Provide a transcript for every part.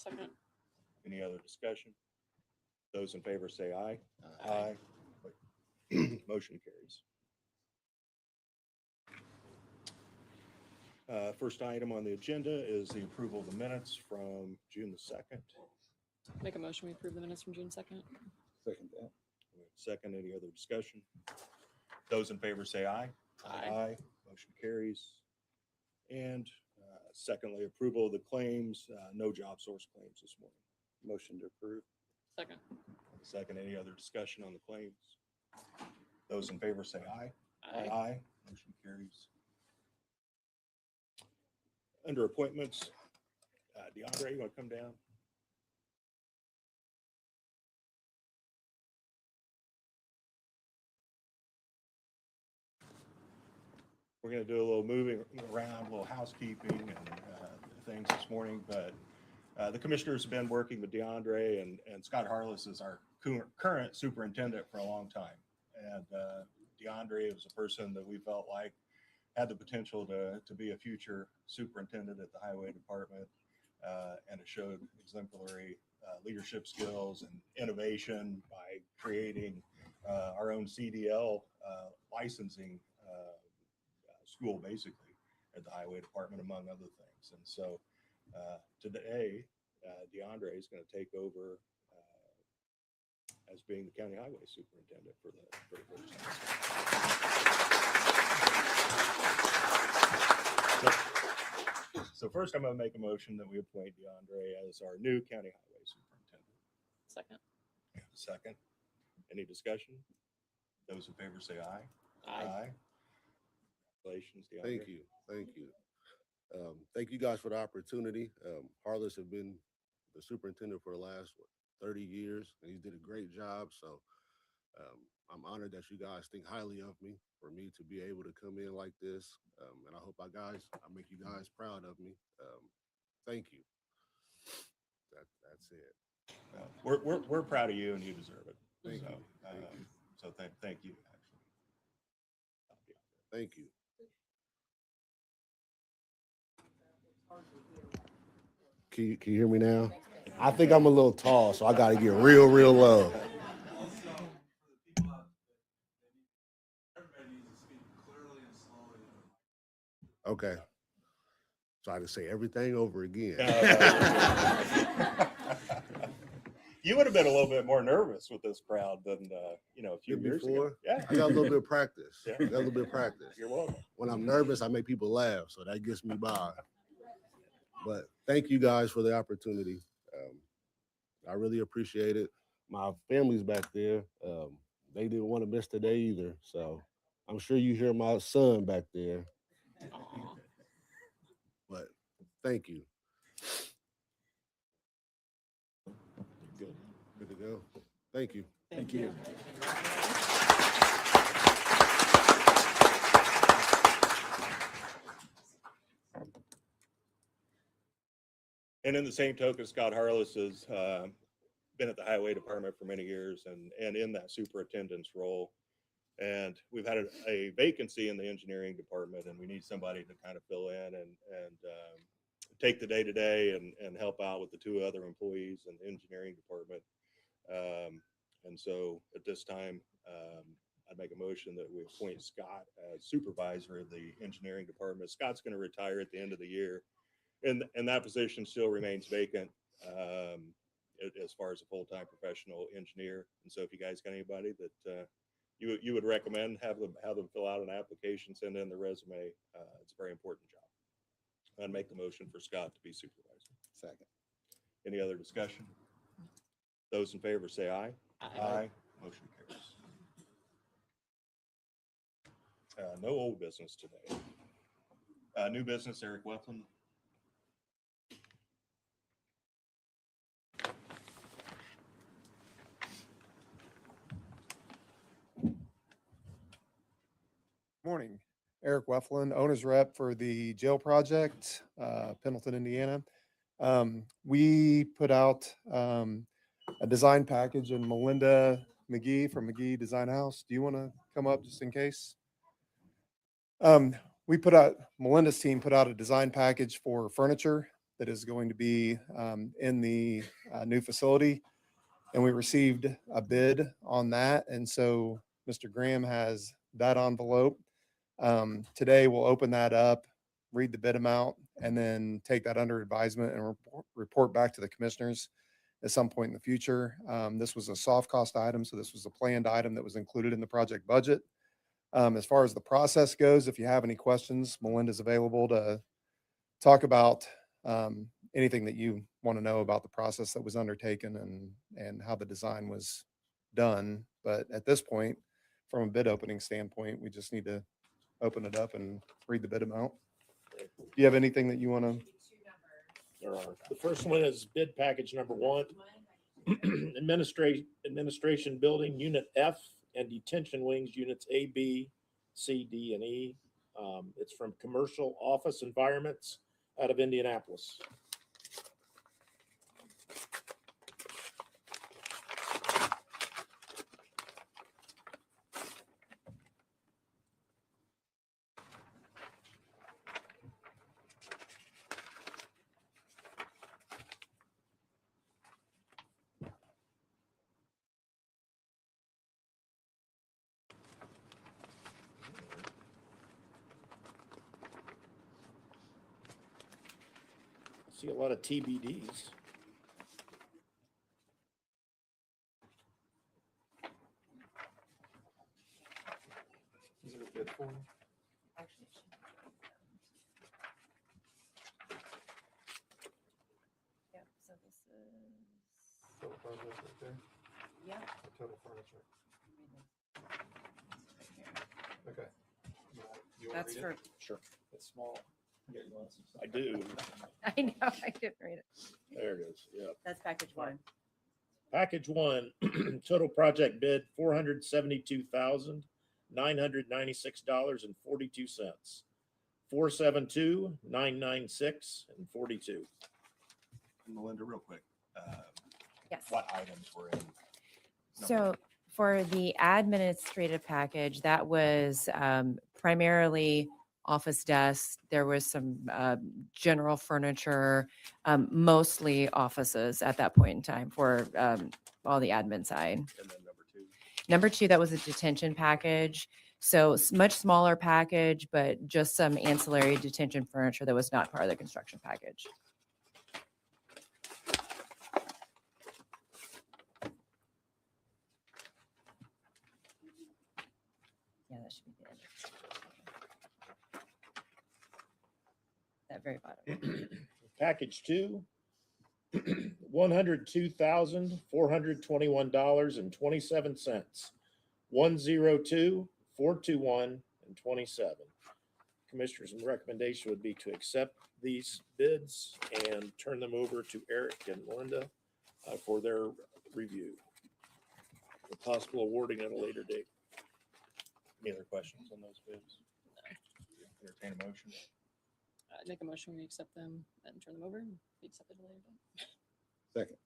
Second. Any other discussion? Those in favor say aye. Aye. Motion carries. First item on the agenda is the approval of the minutes from June the 2nd. Make a motion, we approve the minutes from June 2nd. Second that. Second, any other discussion? Those in favor say aye. Aye. Motion carries. And secondly, approval of the claims, no job source claims this morning. Motion to approve. Second. Second, any other discussion on the claims? Those in favor say aye. Aye. Motion carries. Under appointments, DeAndre, you want to come down? We're going to do a little moving around, a little housekeeping and things this morning, but the commissioners have been working with DeAndre, and Scott Harless is our current superintendent for a long time. And DeAndre was a person that we felt like had the potential to be a future superintendent at the highway department, and it showed exemplary leadership skills and innovation by creating our own CDL licensing school, basically, at the highway department, among other things. And so today, DeAndre is going to take over as being the county highway superintendent for the first time. So first, I'm going to make a motion that we appoint DeAndre as our new county highway superintendent. Second. Second, any discussion? Those in favor say aye. Aye. Congratulations, DeAndre. Thank you. Thank you. Thank you guys for the opportunity. Harless has been the superintendent for the last 30 years, and he did a great job. So I'm honored that you guys think highly of me, for me to be able to come in like this. And I hope I make you guys proud of me. Thank you. That's it. We're proud of you, and you deserve it. Thank so, you. Thank you. So thank you, actually. Thank you. Can you hear me now? I think I'm a little tall, so I got to get real low. Okay. So I can say everything over again. You would have been a little bit more nervous with this crowd than a few years ago. Yeah, I got a little bit of practice. Yeah. I got a little bit of practice. You're welcome. When I'm nervous, I make people laugh, so that gets me by. But thank you guys for the opportunity. I really appreciate it. My family's back there. They didn't want to miss today either, so I'm sure you hear my son back there. Aw. But thank you. Good. Good to go. Thank you. Thank you. And in the same token, Scott Harless has been at the highway department for many years and in that superintendent's role. And we've had a vacancy in the engineering department, and we need somebody to kind of fill in and take the day-to-day and help out with the two other employees in the engineering department. And so at this time, I'd make a motion that we appoint Scott as supervisor of the engineering department. Scott's going to retire at the end of the year, and that position still remains vacant as far as a full-time professional engineer. And so if you guys got anybody that you would recommend, have them fill out an application, send in the resume. It's a very important job. I'd make the motion for Scott to be supervisor. Second. Any other discussion? Those in favor say aye. Aye. Motion carries. No old business today. New business, Eric Wefflin. Morning, Eric Wefflin, owner's rep for the jail project, Pendleton, Indiana. We put out a design package, and Melinda McGee from McGee Design House. Do you want to come up just in case? Melinda's team put out a design package for furniture that is going to be in the new facility. And we received a bid on that. And so Mr. Graham has that envelope. Today, we'll open that up, read the bid amount, and then take that under advisement and report back to the commissioners at some point in the future. This was a soft cost item, so this was a planned item that was included in the project budget. As far as the process goes, if you have any questions, Melinda's available to talk about anything that you want to know about the process that was undertaken and how the design was done. But at this point, from a bid opening standpoint, we just need to open it up and read the bid amount. Do you have anything that you want to? There are. The first one is bid package number 1. Administration building unit F and detention wings units A, B, C, D, and E. It's from Commercial Office Environments out of Indianapolis. See a lot of T.B.Ds. Is there a bid form? Yep, so this is, Total project right there. yep. Total furniture. Right here. Okay. You wanna That's read for, it? Sure. It's small. Yeah, you want some stuff. I do. I know, I didn't read it. There it is. Yeah. That's package 1. Package 1, total project bid $472,996.42. 472,996.42. Melinda, real quick, Yes. what items were in? So for the administrative package, that was primarily office desks. There was some general furniture, mostly offices at that point in time for all the admin side. And then number 2? Number 2, that was a detention package. So much smaller package, but just some ancillary detention furniture that was not part of the construction package. Yeah, that should be the end. That very bottom. Package 2, $102,421.27. 102,421.27. Commissioners' recommendation would be to accept these bids and turn them over to Eric and Melinda for their review. With possible awarding at a later date. Any other questions on those bids? Entertain a motion. Make a motion, we accept them and turn them over and be accepted later. Second.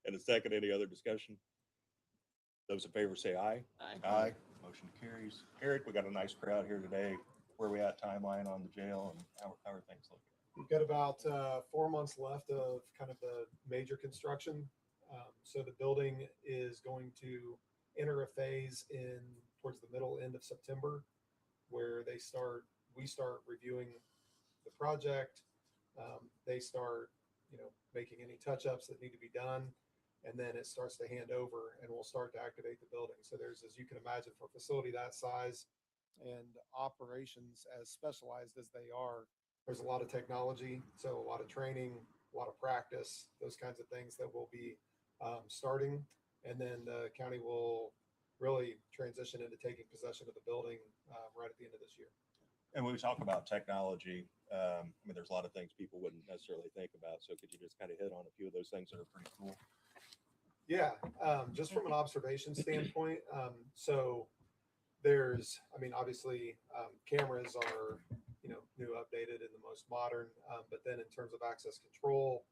And a second, any other discussion? Those in favor say aye. Aye. Motion carries. Eric, we got a nice crowd here today. Where are we at timeline on the jail and how are things looking? We've got about 4 months left of kind of the major construction. So the building is going to enter a phase in towards the middle end of September, where we start reviewing the project. They start, making any touch-ups that need to be done, and then it starts to hand over, and we'll start to activate the building. So there's, as you can imagine, for a facility that size and operations as specialized as they are, there's a lot of technology, so a lot of training, a lot of practice, those kinds of things that we'll be starting. And then the county will really transition into taking possession of the building right at the end of this year. And when we talk about technology, there's a lot of things people wouldn't necessarily think about. So could you just kind of hit on a few of those things that are pretty cool? Yeah, just from an observation standpoint, so there's, obviously, cameras are, new, updated, and the most modern. But then in terms of access control,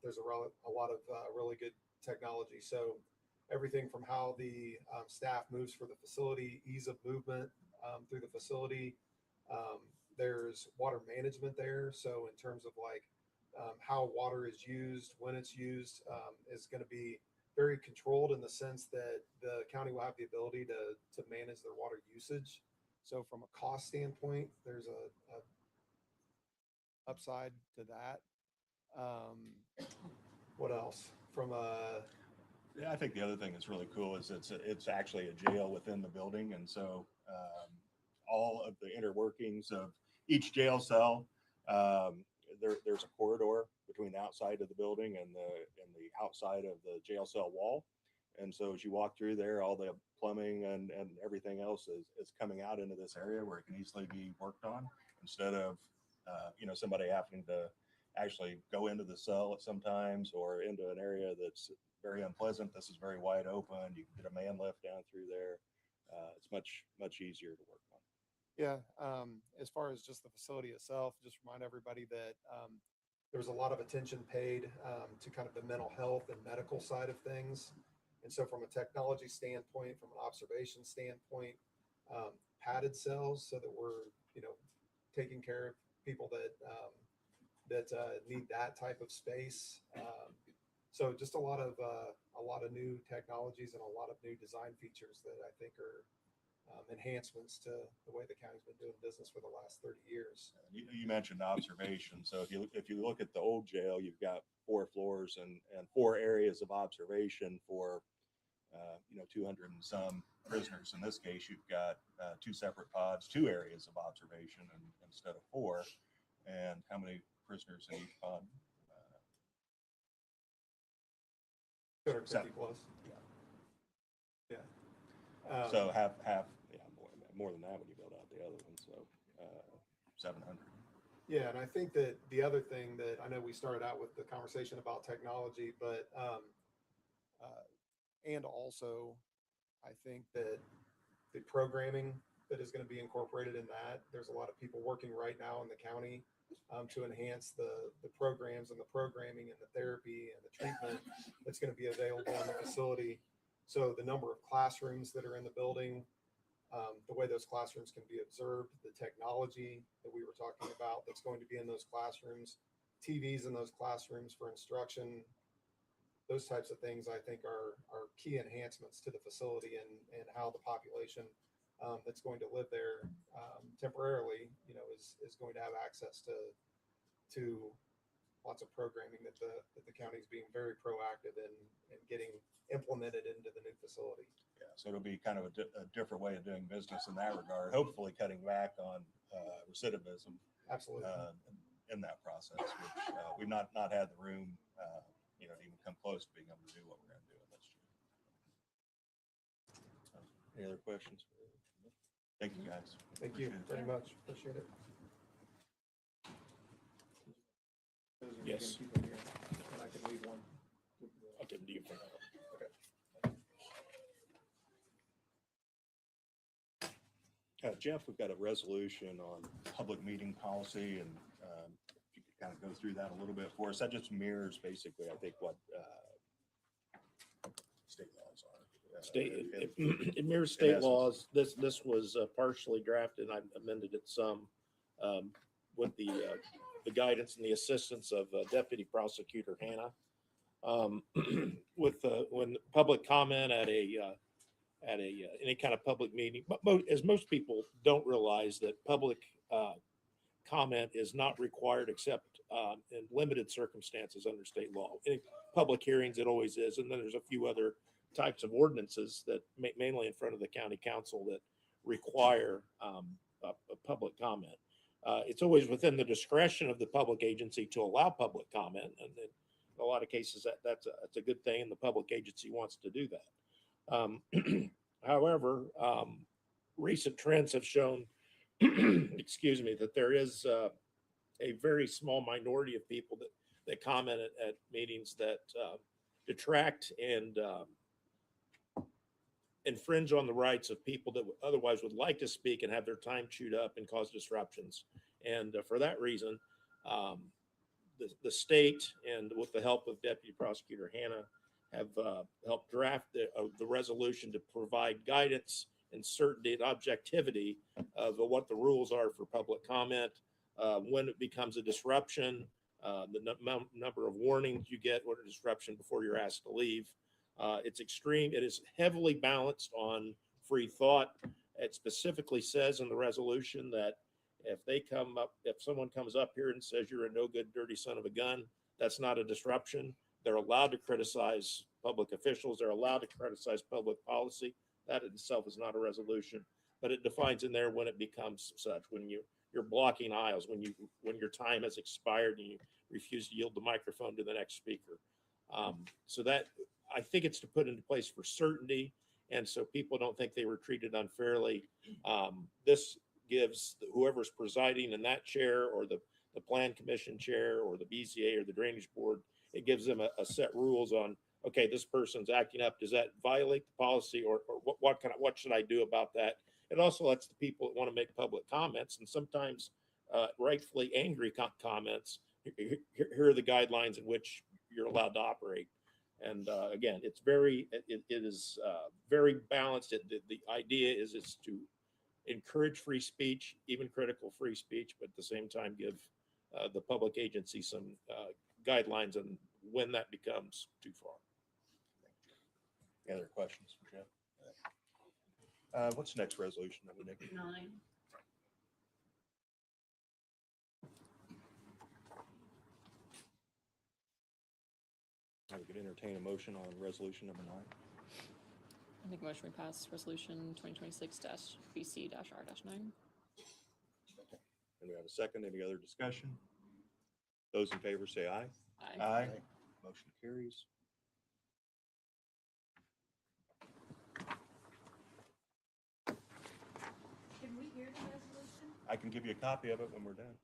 there's a lot of really good technology. So everything from how the staff moves for the facility, ease of movement through the facility. There's water management there. So in terms of like how water is used, when it's used, is going to be very controlled in the sense that the county will have the ability to manage their water usage. So from a cost standpoint, there's a upside to that. What else? From a Yeah, I think the other thing that's really cool is it's actually a jail within the building, and so all of the inner workings of each jail cell, there's a corridor between the outside of the building and the outside of the jail cell wall, and so as you walk through there, all the plumbing and everything else is coming out into this area where it can easily be worked on instead of somebody having to actually go into the cell at sometimes or into an area that's very unpleasant. This is very wide open. You can get a man lift down through there. It's much easier to work on. Yeah, as far as just the facility itself, just remind everybody that there's a lot of attention paid to kind of the mental health and medical side of things. And so from a technology standpoint, from an observation standpoint, padded cells so that we're, taking care of people that need that type of space. So just a lot of new technologies and a lot of new design features that I think are enhancements to the way the county's been doing business for the last 30 years. You mentioned observation. So if you look at the old jail, you've got 4 floors and 4 areas of observation for 200 and some prisoners. In this case, you've got 2 separate pods, 2 areas of observation instead of 4. And how many prisoners in each pod? 250 7. plus. Yeah. So half, more than that when you build out the other one. So 700. Yeah, and I think that the other thing that I know we started out with the conversation about technology, but and also I think that the programming that is going to be incorporated in that, there's a lot of people working right now in the county to enhance the programs and the programming and the therapy and the treatment that's going to be available in the facility. So the number of classrooms that are in the building, the way those classrooms can be observed, the technology that we were talking about that's going to be in those classrooms, TVs in those classrooms for instruction, those types of things I think are key enhancements to the facility and how the population that's going to live there temporarily, is going to have access to lots of programming that the county is being very proactive in getting implemented into the new facility. Yeah, so it'll be kind of a different way of doing business in that regard. Hopefully, cutting back on recidivism. Absolutely. In that process, which we've not had the room, to even come close to being able to do what we're going to do in this year. Any other questions? Thank you, guys. Thank you very much. Appreciate it. Yes. And I can leave one. I'll give them to you for now. Jeff, we've got a resolution on public meeting policy, and if you could kind of go through that a little bit for us. That just mirrors basically, I think, what state laws are. It mirrors state laws. This was partially drafted. I amended it some with the guidance and the assistance of Deputy Prosecutor Hannah. When public comment at any kind of public meeting, but as most people don't realize that public comment is not required except in limited circumstances under state law. In public hearings, it always is, and then there's a few other types of ordinances that mainly in front of the county council that require a public comment. It's always within the discretion of the public agency to allow public comment, and in a lot of cases that's a good thing, and the public agency wants to do that. However, recent trends have shown, excuse me, that there is a very small minority of people that comment at meetings that detract and infringe on the rights of people that otherwise would like to speak and have their time chewed up and cause disruptions. And for that reason, the state, and with the help of Deputy Prosecutor Hannah, have helped draft the resolution to provide guidance and certainty and objectivity of what the rules are for public comment, when it becomes a disruption, number of warnings you get, what a disruption before you're asked to leave. It's extreme. It is heavily balanced on free thought. It specifically says in the resolution that if someone comes up here and says you're a no good, dirty son of a gun, that's not a disruption. They're allowed to criticize public officials. They're allowed to criticize public policy. That in itself is not a resolution, but it defines in there when it becomes such, when you're blocking aisles, when your time has expired and you refuse to yield the microphone to the next speaker. So that, I think it's to put into place for certainty, and so people don't think they were treated unfairly. This gives whoever's presiding in that chair, or the plan commission chair, or the BZA, or the drainage board, it gives them a set rules on, okay, this person's acting up. Does that violate the policy, or what should I do about that? It also lets the people that want to make public comments, and sometimes rightfully angry comments, here are the guidelines in which you're allowed to operate. And again, it is very balanced. The idea is it's to encourage free speech, even critical free speech, but at the same time give the public agency some guidelines on when that becomes too far. Any other questions for Jeff? What's the next resolution that we make? 9. We could entertain a motion on resolution number 9. I make a motion we pass resolution 2026-BC-R-9. And we have a second. Any other discussion? Those in favor say aye. Aye. Motion carries. Can we hear the resolution? I can give you a copy of it when we're done.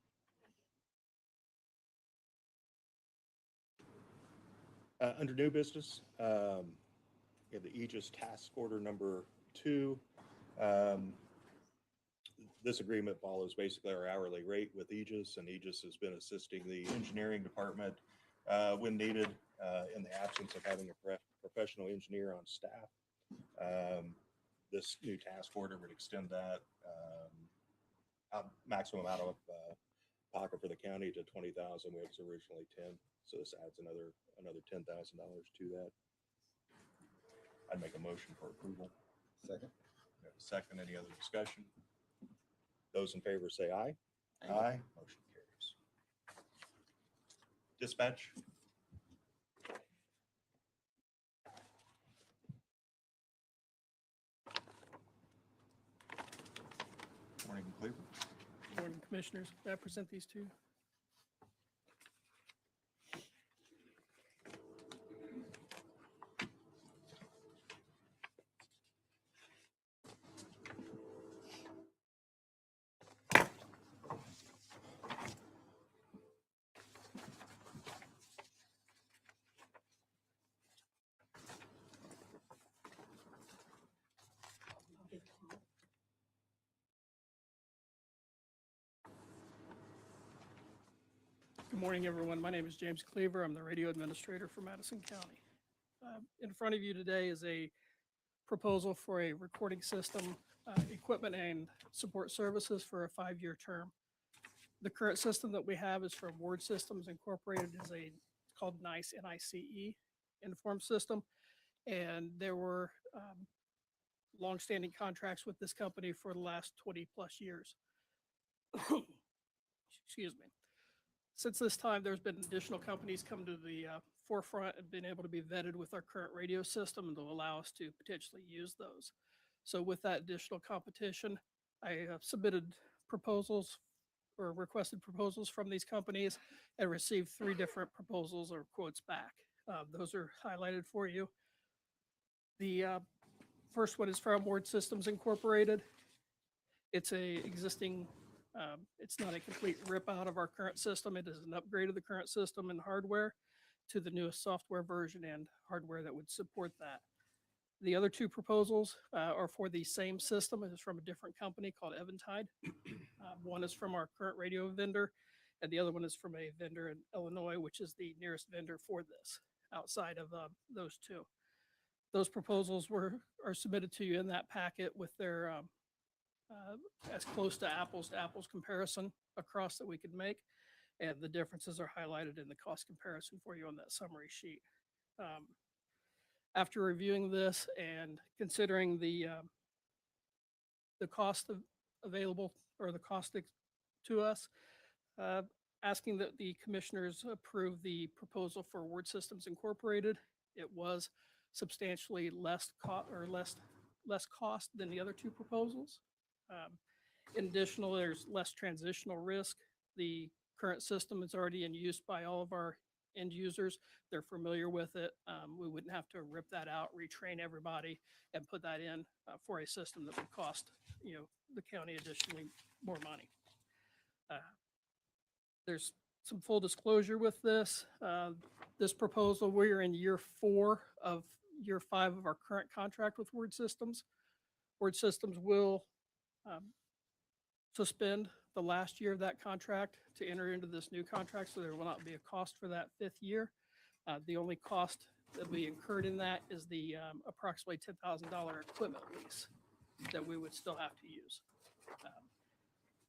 Under new business, we have the Aegis Task Order number 2. This agreement follows basically our hourly rate with Aegis, and Aegis has been assisting the engineering department when needed in the absence of having a professional engineer on staff. This new task order would extend that maximum out of pocket for the county to $20,000, which was originally 10. So this adds another $10,000 to that. I'd make a motion for approval. Second. We have a second. Any other discussion? Those in favor say aye. Aye. Motion carries. Dispatch. Morning, Cleveland. Morning, Commissioners. May I present these two? Good morning, everyone. My name is James Cleaver. I'm the radio administrator for Madison County. In front of you today is a proposal for a recording system, equipment and support services for a 5-year term. The current system that we have is from Word Systems Incorporated. It's called NICE, N-I-C-E, Inform System. And there were longstanding contracts with this company for the last 20 plus years. Excuse me. Since this time, there's been additional companies come to the forefront and been able to be vetted with our current radio system and to allow us to potentially use those. So with that additional competition, I submitted proposals or requested proposals from these companies and received 3 different proposals or quotes back. Those are highlighted for you. The first one is from Word Systems Incorporated. It's a existing it's not a complete rip out of our current system. It is an upgrade of the current system and hardware to the newest software version and hardware that would support that. The other 2 proposals are for the same system. It is from a different company called Eventide. One is from our current radio vendor, and the other one is from a vendor in Illinois, which is the nearest vendor for this outside of those 2. Those proposals are submitted to you in that packet with their as close to apples comparison across that we could make. And the differences are highlighted in the cost comparison for you on that summary sheet. After reviewing this and considering the cost available, or the cost to us, asking that the commissioners approve the proposal for Word Systems Incorporated. It was substantially less cost than the other two proposals. In addition, there's less transitional risk. The current system is already in use by all of our end users. They're familiar with it. We wouldn't have to rip that out, retrain everybody, and put that in for a system that would cost, the county additionally more money. There's some full disclosure with this. This proposal, we're in year 5 of our current contract with Word Systems. Word Systems will suspend the last year of that contract to enter into this new contract, so there will not be a cost for that 5th year. The only cost that we incurred in that is the approximately $10,000 equipment lease that we would still have to use.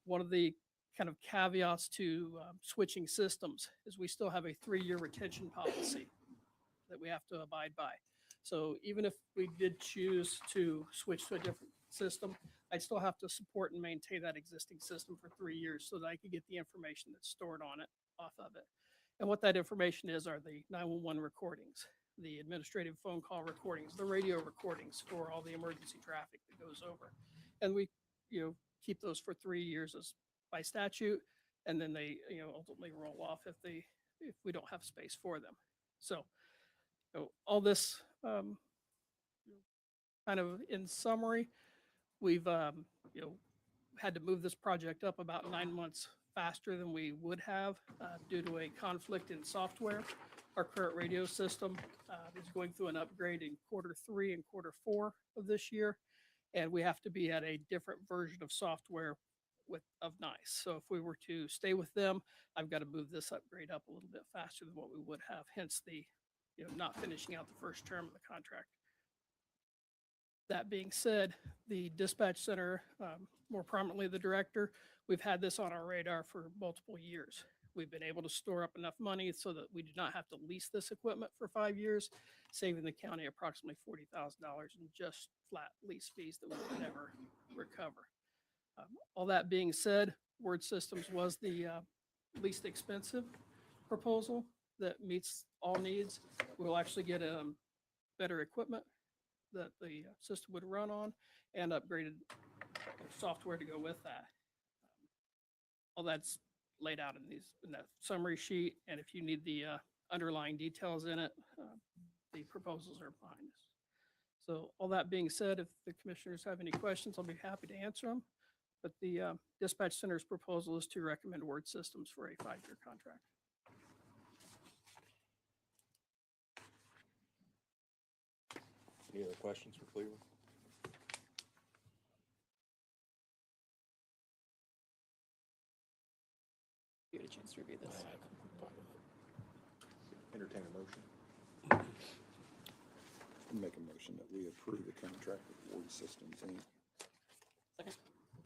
One of the kind of caveats to switching systems is we still have a 3-year retention policy that we have to abide by. So even if we did choose to switch to a different system, I'd still have to support and maintain that existing system for 3 years so that I could get the information that's stored on it off of it. And what that information is are the 911 recordings, the administrative phone call recordings, the radio recordings for all the emergency traffic that goes over. And we, keep those for 3 years as by statute, and then they, ultimately roll off if we don't have space for them. So, all this, kind of in summary, we've, had to move this project up about 9 months faster than we would have due to a conflict in software. Our current radio system is going through an upgrade in Q3 and Q4 of this year, and we have to be at a different version of software of NICE. So if we were to stay with them, I've got to move this upgrade up a little bit faster than what we would have, hence the not finishing out the first term of the contract. That being said, the dispatch center, more prominently the director, we've had this on our radar for multiple years. We've been able to store up enough money so that we do not have to lease this equipment for 5 years, saving the county approximately $40,000 in just flat lease fees that we would never recover. All that being said, Word Systems was the least expensive proposal that meets all needs. We'll actually get better equipment that the system would run on and upgraded software to go with that. All that's laid out in that summary sheet, and if you need the underlying details in it, the proposals are behind us. So all that being said, if the commissioners have any questions, I'll be happy to answer them. But the dispatch center's proposal is to recommend Word Systems for a 5-year contract. Any other questions for Cleveland? You get a chance to review this. Entertain a motion. Make a motion that we approve the contract with Ward Systems Inc. Second.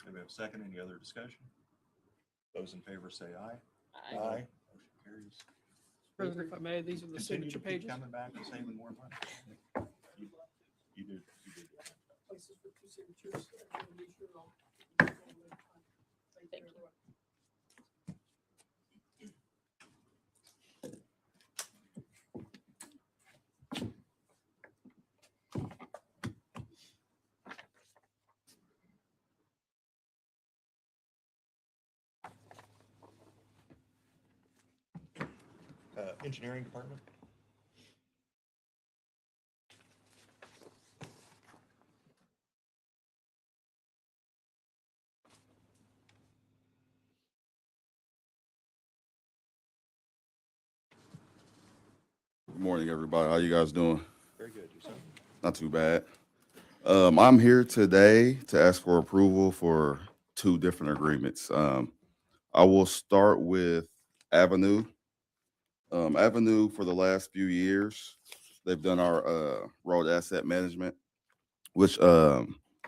Do we have a second? Any other discussion? Those in favor say aye. Aye. Motion carries. President, if I may, these are the Continue signature to keep pages. coming back and saving more money. You do. Places for 2 signatures. Thank you. Engineering department? Good morning, everybody. How you guys doing? Very good. Yourself? Not too bad. I'm here today to ask for approval for 2 different agreements. I will start with Avenue. Avenue, for the last few years, they've done our road asset management, which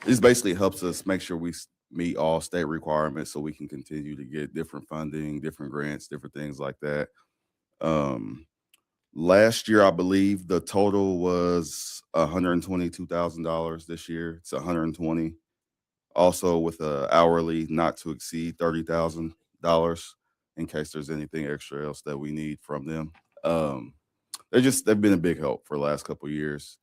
this basically helps us make sure we meet all state requirements so we can continue to get different funding, different grants, different things like that. Last year, I believe the total was $122,000. This year, it's 120. Also with a hourly not to exceed $30,000 in case there's anything extra else that we need from them. They've been a big help for the last couple of years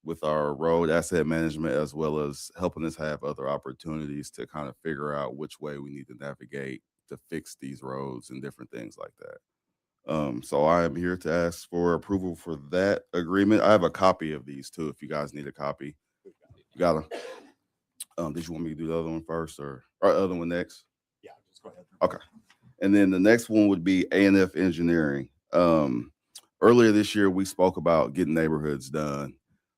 with our road asset management, as well as helping us have other opportunities to kind of figure out which way we need to navigate to fix these roads and different things like that. So I am here to ask for approval for that agreement. I have a copy of these too, if you guys need a copy. Got them. Did you want me to do the other one first or other one next? Yeah, just go ahead. Okay. And then the next one would be A&F Engineering. Earlier this year, we spoke about getting neighborhoods done.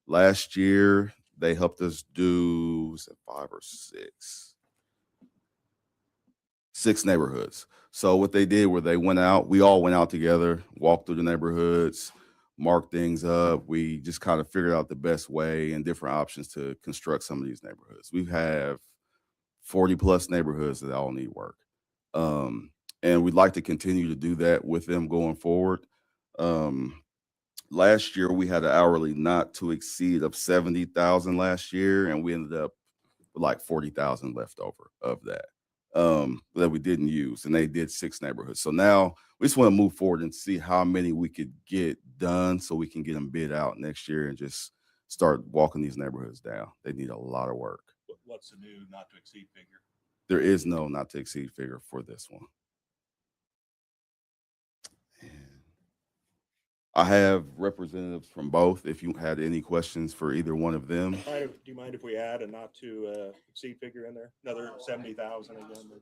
Last year, they helped us do, was it 5 or 6? 6 neighborhoods. So what they did were we all went out together, walked through the neighborhoods, marked things up. We just kind of figured out the best way and different options to construct some of these neighborhoods. We have 40 plus neighborhoods that all need work. And we'd like to continue to do that with them going forward. Last year we had an hourly not to exceed of 70,000 last year, and we ended up with like 40,000 left over of that that we didn't use, and they did 6 neighborhoods. So now we just want to move forward and see how many we could get done so we can get them bid out next year and just start walking these neighborhoods down. They need a lot of work. What's the new not to exceed figure? There is no not to exceed figure for this one. And I have representatives from both. If you had any questions for either one of them. Do you mind if we add a not to exceed figure in there? Another 70,000 again? Maybe?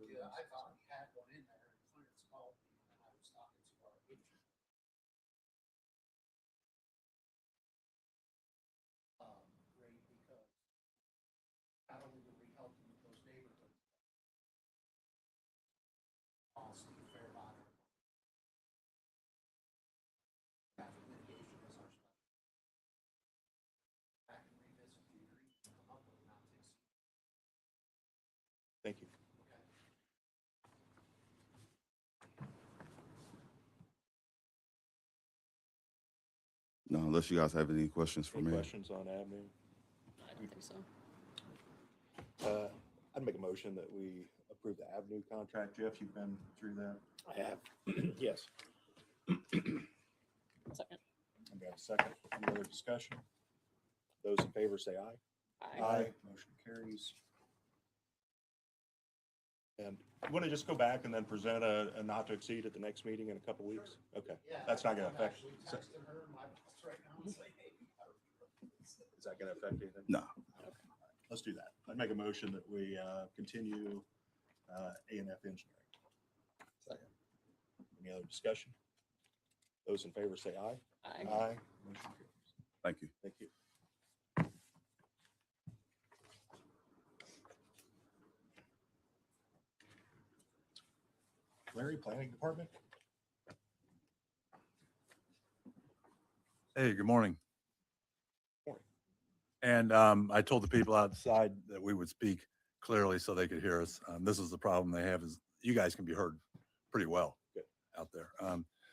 Thank you. No, unless you guys have any questions for Any me. questions on Avenue? I don't think so. I'd make a motion that we approve the Avenue contract. Jeff, you've been through that. I have, yes. Second. I've got a second. Any other discussion? Those in favor say aye. Motion carries. And you want to just go back and then present a not to exceed at the next meeting in a couple weeks? Okay, that's not going to affect. Is that going to affect anything? No. Okay. Let's do that. I'd make a motion that we continue A&F Engineering. Second. Any other discussion? Those in favor say aye. Aye. Motion carries. Thank you. Thank you. Larry, Planning Department? Hey, good morning. Morning. And I told the people outside that we would speak clearly so they could hear us. This is the problem they have is you guys can be heard pretty well Good. Out there.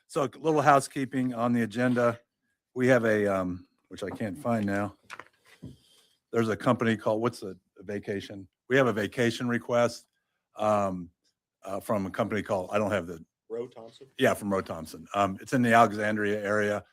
So a little housekeeping on the agenda. We have a, which I can't find now. There's a company called, what's a vacation? We have a vacation request from a company called, I don't have the. Roe Thompson? Yeah, from Roe Thompson. It's in the Alexandria area.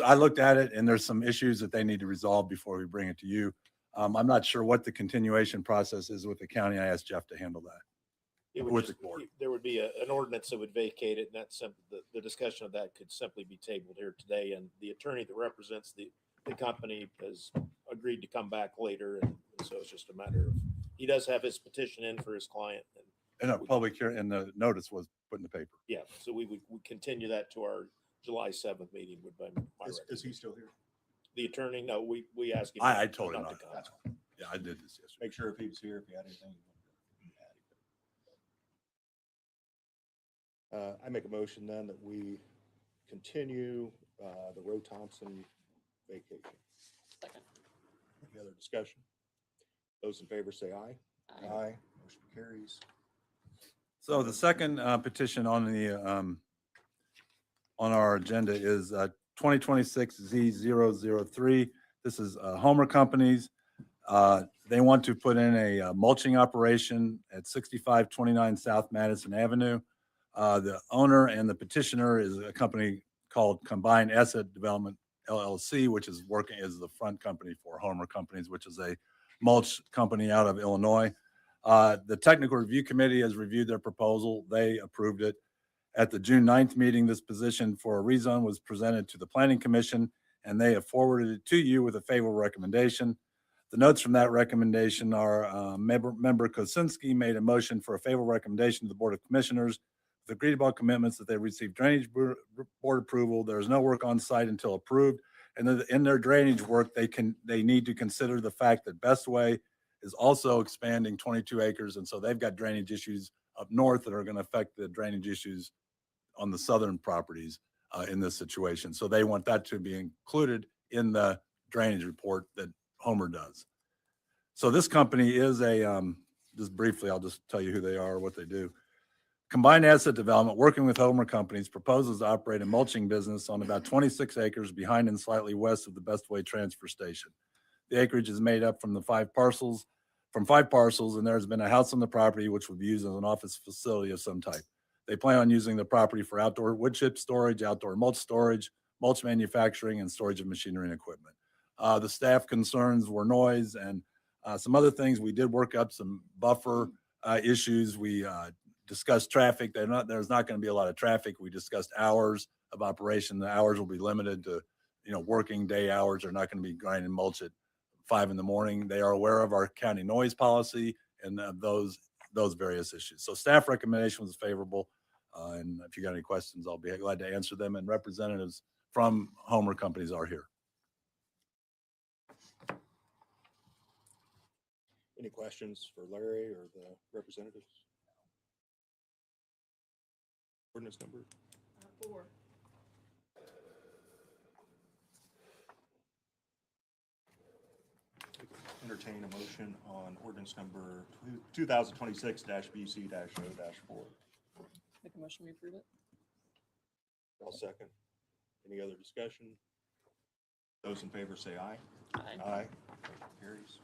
I looked at it and there's some issues that they need to resolve before we bring it to you. I'm not sure what the continuation process is with the county. I asked Jeff to handle that. With the board. There would be an ordinance that would vacate it, and that's simple. The discussion of that could simply be tabled here today. And the attorney that represents the company has agreed to come back later. And so it's just a matter of, he does have his petition in for his client. And a public hearing, and the notice was put in the paper. Yeah, so we would continue that to our July 7th meeting would be my Is he still here? The attorney, no, we asked him. I told him not not to to. come. Yeah, I did this yesterday. Make sure if he was here, if he had anything. I make a motion then that we continue the Roe Thompson vacation. Second. Any other discussion? Those in favor say aye. Aye. Motion carries. So the second petition on our agenda is 2026 Z003. This is Homer Companies. They want to put in a mulching operation at 6529 South Madison Avenue. The owner and the petitioner is a company called Combined Asset Development LLC, which is working as the front company for Homer Companies, which is a mulch company out of Illinois. The technical review committee has reviewed their proposal. They approved it. At the June 9th meeting, this position for a rezone was presented to the planning commission, and they have forwarded it to you with a favorable recommendation. The notes from that recommendation are member Kosinski made a motion for a favorable recommendation to the Board of Commissioners with agreed upon commitments that they received drainage board approval. There is no work on site until approved. And then in their drainage work, they need to consider the fact that Bestway is also expanding 22 acres. And so they've got drainage issues up north that are going to affect the drainage issues on the southern properties in this situation. So they want that to be included in the drainage report that Homer does. So this company is just briefly, I'll just tell you who they are, what they do. Combined Asset Development, working with Homer Companies, proposes to operate a mulching business on about 26 acres behind and slightly west of the Bestway transfer station. The acreage is made up from five parcels, and there's been a house on the property which will be used as an office facility of some type. They plan on using the property for outdoor wood chip storage, outdoor mulch storage, mulch manufacturing, and storage of machinery and equipment. The staff concerns were noise and some other things. We did work up some buffer issues. We discussed traffic. There's not going to be a lot of traffic. We discussed hours of operation. The hours will be limited to, working day hours. They're not going to be grinding mulch at 5 a.m. They are aware of our county noise policy and those various issues. So staff recommendation was favorable. And if you got any questions, I'll be glad to answer them. And representatives from Homer Companies are here. Any questions for Larry or the representatives? Ordinance number? 4. Entertain a motion on ordinance number 2026-BC-0-4. Make a motion, we approve it. I'll second. Any other discussion? Those in favor say aye. Aye. Aye. Carries.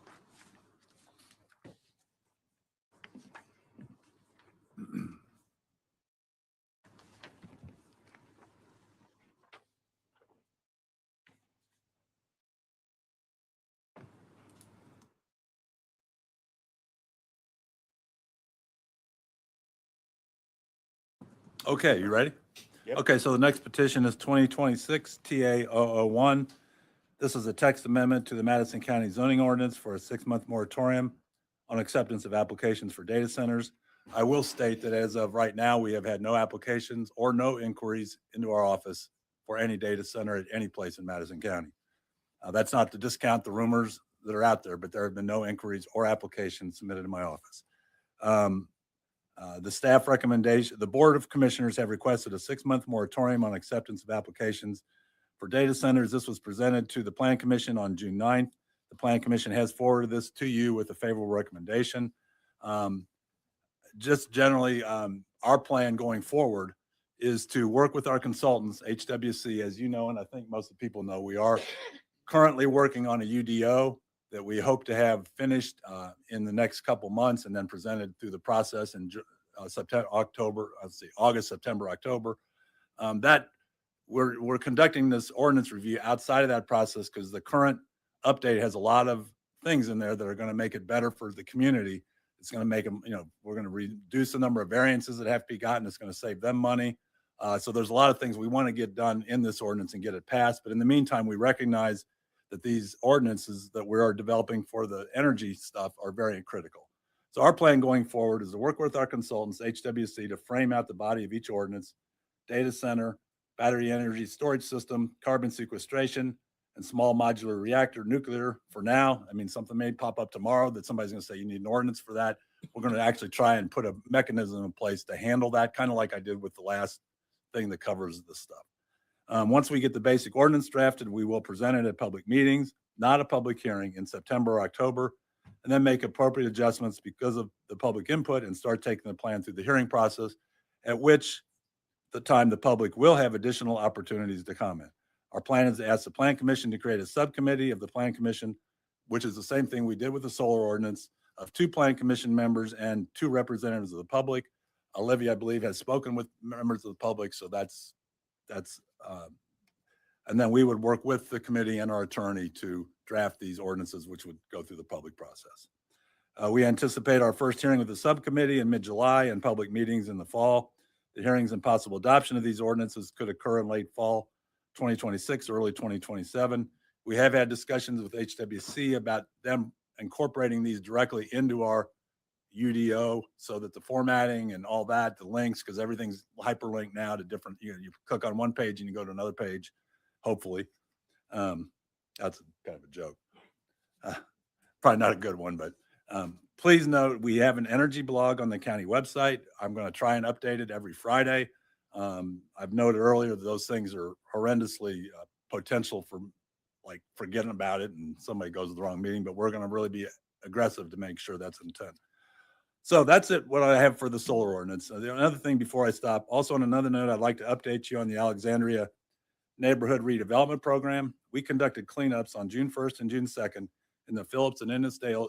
Okay, you ready? Yep. Okay, so the next petition is 2026 TA001. This is a text amendment to the Madison County zoning ordinance for a 6-month moratorium on acceptance of applications for data centers. I will state that as of right now, we have had no applications or no inquiries into our office for any data center at any place in Madison County. That's not to discount the rumors that are out there, but there have been no inquiries or applications submitted to my office. The staff recommendation, the Board of Commissioners have requested a 6-month moratorium on acceptance of applications for data centers. This was presented to the Plan Commission on June 9th. The Plan Commission has forwarded this to you with a favorable recommendation. Just generally, our plan going forward is to work with our consultants, HWC, as you know, and I think most of the people know, we are currently working on a UDO that we hope to have finished in the next couple months and then presented through the process in August, September, October. That we're conducting this ordinance review outside of that process because the current update has a lot of things in there that are going to make it better for the community. It's going to make them, we're going to reduce the number of variances that have to be gotten. It's going to save them money. So there's a lot of things we want to get done in this ordinance and get it passed. But in the meantime, we recognize that these ordinances that we are developing for the energy stuff are very critical. So our plan going forward is to work with our consultants, HWC, to frame out the body of each ordinance, data center, battery energy storage system, carbon sequestration, and small modular reactor nuclear for now. I mean, something may pop up tomorrow that somebody's going to say you need an ordinance for that. We're going to actually try and put a mechanism in place to handle that, kind of like I did with the last thing that covers this stuff. Once we get the basic ordinance drafted, we will present it at public meetings, not a public hearing, in September or October. and then make appropriate adjustments because of the public input and start taking the plan through the hearing process, at which the time the public will have additional opportunities to comment. Our plan is to ask the Plan Commission to create a subcommittee of the Plan Commission, which is the same thing we did with the solar ordinance, of 2 Plan Commission members and 2 representatives of the public. Olivia, I believe, has spoken with members of the public, so that's and then we would work with the committee and our attorney to draft these ordinances, which would go through the public process. We anticipate our first hearing with the subcommittee in mid-July and public meetings in the fall. The hearings and possible adoption of these ordinances could occur in late fall 2026 or early 2027. We have had discussions with HWC about them incorporating these directly into our UDO so that the formatting and all that, the links, because everything's hyperlinked now to different, you click on one page and you go to another page, hopefully. That's kind of a joke. Probably not a good one, but please note we have an energy blog on the county website. I'm going to try and update it every Friday. I've noted earlier that those things are horrendously potential for like forgetting about it and somebody goes to the wrong meeting, but we're going to really be aggressive to make sure that's intent. So that's it, what I have for the solar ordinance. Another thing before I stop, also on another note, I'd like to update you on the Alexandria Neighborhood Redevelopment Program. We conducted cleanups on June 1st and June 2nd in the Phillips and Innisdale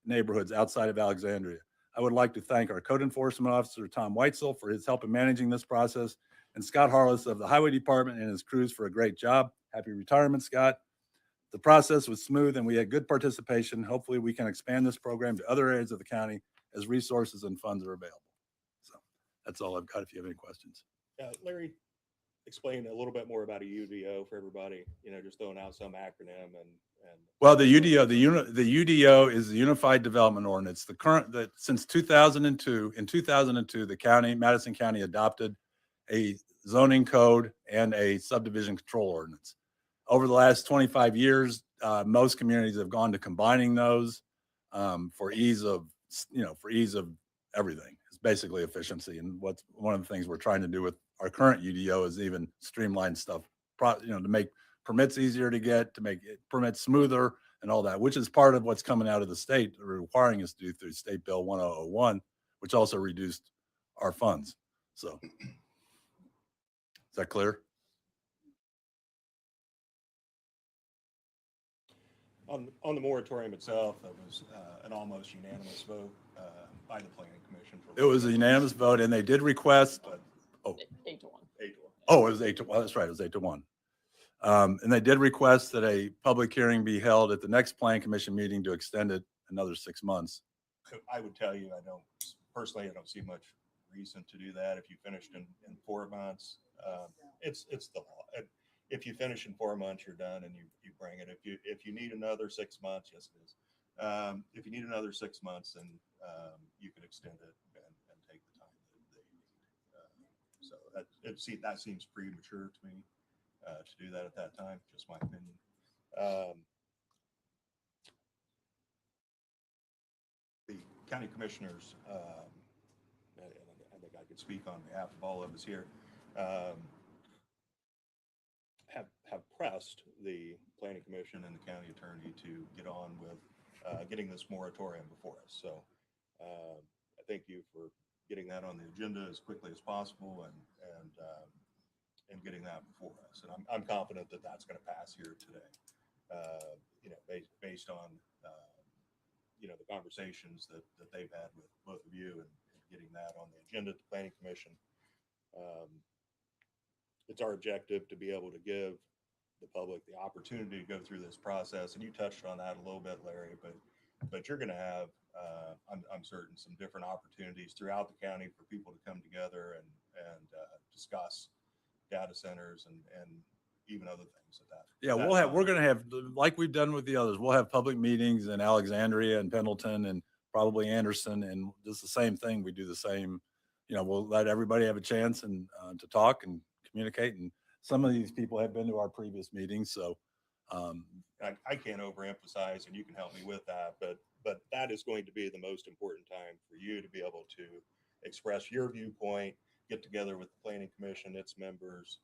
neighborhoods outside of Alexandria. I would like to thank our code enforcement officer, Tom Weitzel, for his help in managing this process, and Scott Harless of the Highway Department and his crews for a great job. Happy retirement, Scott. The process was smooth and we had good participation. Hopefully we can expand this program to other areas of the county as resources and funds are available. So that's all I've got if you have any questions. Larry, explain a little bit more about a UDO for everybody, just throwing out some acronym and. Well, the UDO is the Unified Development Ordinance. Since 2002, in 2002, Madison County adopted a zoning code and a subdivision control ordinance. Over the last 25 years, most communities have gone to combining those for ease of everything. It's basically efficiency. And one of the things we're trying to do with our current UDO is even streamline stuff, to make permits easier to get, to make permits smoother and all that, which is part of what's coming out of the state requiring us to do through State Bill 1001, which also reduced our funds. So is that clear? On the moratorium itself, it was an almost unanimous vote by the Planning Commission. It was a unanimous vote, and they did request. 8-1. 8-1. Oh, it was 8-1. That's right. It was 8-1. And they did request that a public hearing be held at the next Plan Commission meeting to extend it another 6 months. I would tell you, I don't see much reason to do that. If you finished in 4 months, it's the law. If you finish in 4 months, you're done and you bring it. If you need another 6 months, yes, it is. If you need another 6 months, then you can extend it and take the time that you need. So that seems premature to me. To do that at that time, just my opinion. The county commissioners, and I think I could speak on behalf of all of us here, have pressed the Planning Commission and the county attorney to get on with getting this moratorium before us. So I thank you for getting that on the agenda as quickly as possible and getting that before us. And I'm confident that that's going to pass here today, based on, the conversations that they've had with both of you and getting that on the agenda at the Planning Commission. It's our objective to be able to give the public the opportunity to go through this process. And you touched on that a little bit, Larry, but you're going to have, I'm certain, some different opportunities throughout the county for people to come together and discuss data centers and even other things at that. Yeah, we're going to have, like we've done with the others, we'll have public meetings in Alexandria and Pendleton and probably Anderson, and just the same thing. We do the same, we'll let everybody have a chance and to talk and communicate. And some of these people have been to our previous meetings. So I can't overemphasize, and you can help me with that, but that is going to be the most important time for you to be able to express your viewpoint, get together with the Planning Commission, its members,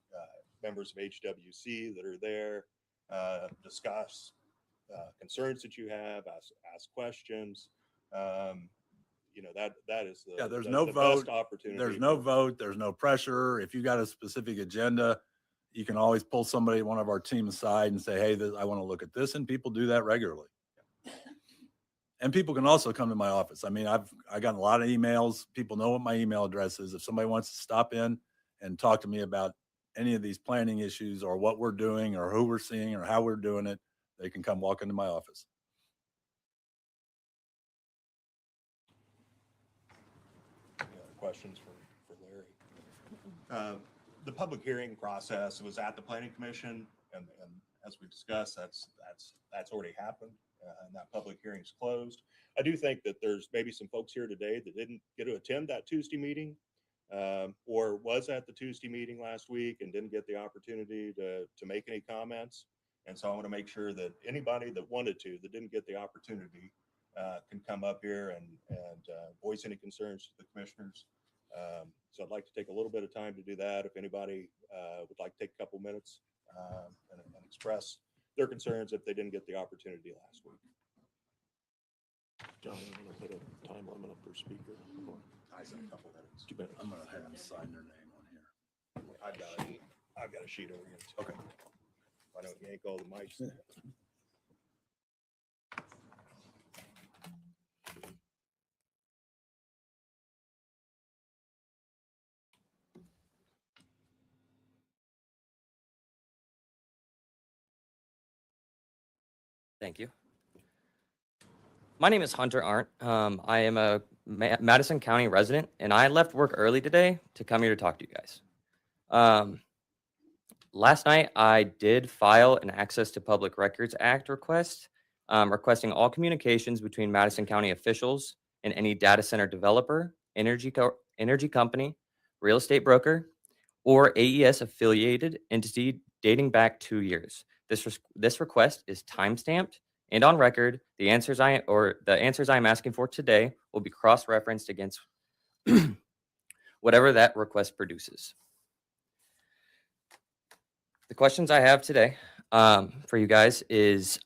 members of HWC that are there, discuss concerns that you have, ask questions. You know, that is the, Yeah, there's the, no the vote. best opportunity. There's no for- vote. There's no pressure. If you got a specific agenda, you can always pull somebody, one of our team aside and say, hey, I want to look at this. And people do that regularly. And people can also come to my office. I mean, I got a lot of emails. People know what my email address is. If somebody wants to stop in and talk to me about any of these planning issues or what we're doing or who we're seeing or how we're doing it, they can come walk into my office. Questions for Larry? The public hearing process was at the planning commission, and as we discussed, that's already happened, and that public hearing's closed. I do think that there's maybe some folks here today that didn't get to attend that Tuesday meeting, or was at the Tuesday meeting last week and didn't get the opportunity to make any comments. And so I want to make sure that anybody that wanted to, that didn't get the opportunity, can come up here and voice any concerns to the commissioners. So I'd like to take a little bit of time to do that. If anybody would like to take a couple minutes and express their concerns if they didn't get the opportunity last week. John, I'm gonna put a time limit up per speaker. I said a couple minutes. 2 minutes. I'm going to have them sign their name on here. I've got a sheet over here. Okay. Why don't you yank all the mics? Thank you. My name is Hunter Arndt. I am a Madison County resident, and I left work early today to come here to talk to you guys. Last night, I did file an Access to Public Records Act request, requesting all communications between Madison County officials and any data center developer, energy company, real estate broker, or AES affiliated entity dating back 2 years. This request is timestamped and on record. The answers I'm asking for today will be cross-referenced against whatever that request produces. The questions I have today for you guys is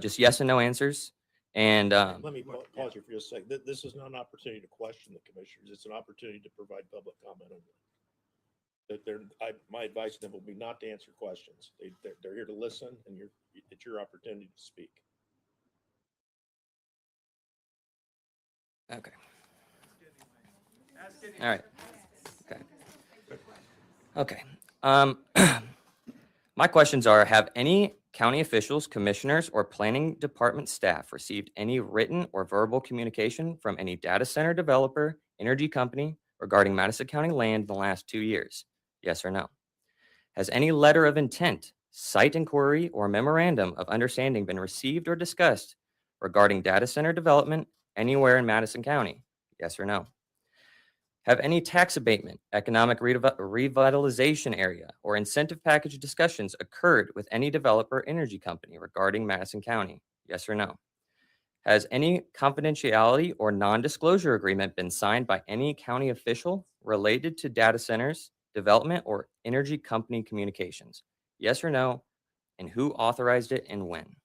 just yes and no answers. And Let me pause you for just a second. This is not an opportunity to question the commissioners. It's an opportunity to provide public comment only. My advice to them will be not to answer questions. They're here to listen, and it's your opportunity to speak. okay. All right. Okay. My questions are, have any county officials, commissioners, or planning department staff received any written or verbal communication from any data center developer, energy company regarding Madison County land in the last 2 years? Yes or no? Has any letter of intent, site inquiry, or memorandum of understanding been received or discussed regarding data center development anywhere in Madison County? Yes or no? Have any tax abatement, economic revitalization area, or incentive package discussions occurred with any developer energy company regarding Madison County? Yes or no? Has any confidentiality or non-disclosure agreement been signed by any county official related to data centers, development, or energy company communications? Yes or no? And who authorized it and when?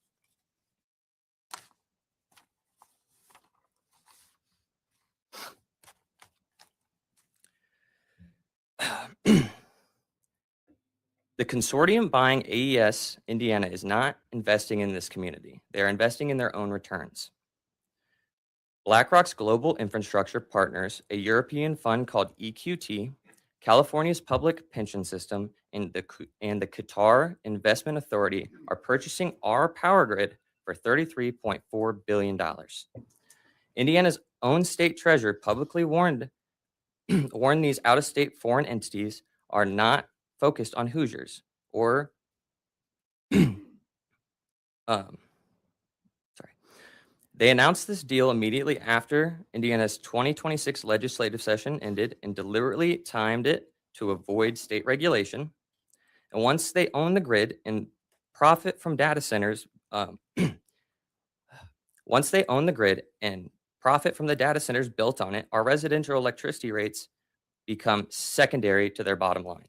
The consortium buying AES Indiana is not investing in this community. They are investing in their own returns. BlackRock's Global Infrastructure Partners, a European fund called EQT, California's public pension system, and the Qatar Investment Authority are purchasing our power grid for $33.4 billion. Indiana's own state treasurer publicly warned these out-of-state foreign entities are not focused on Hoosiers or They announced this deal immediately after Indiana's 2026 legislative session ended and deliberately timed it to avoid state regulation. And once they own the grid and profit from data centers, once they own the grid and profit from the data centers built on it, our residential electricity rates become secondary to their bottom line.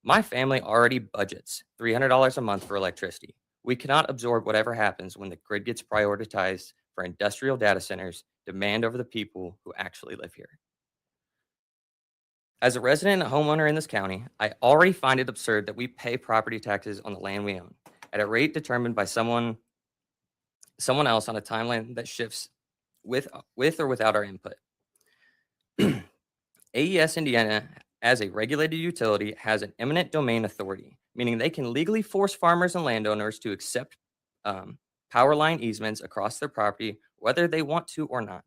My family already budgets $300 a month for electricity. We cannot absorb whatever happens when the grid gets prioritized for industrial data centers demand over the people who actually live here. As a resident and a homeowner in this county, I already find it absurd that we pay property taxes on the land we own at a rate determined by someone else on a timeline that shifts with or without our input. AES Indiana, as a regulated utility, has an eminent domain authority, meaning they can legally force farmers and landowners to accept power line easements across their property, whether they want to or not.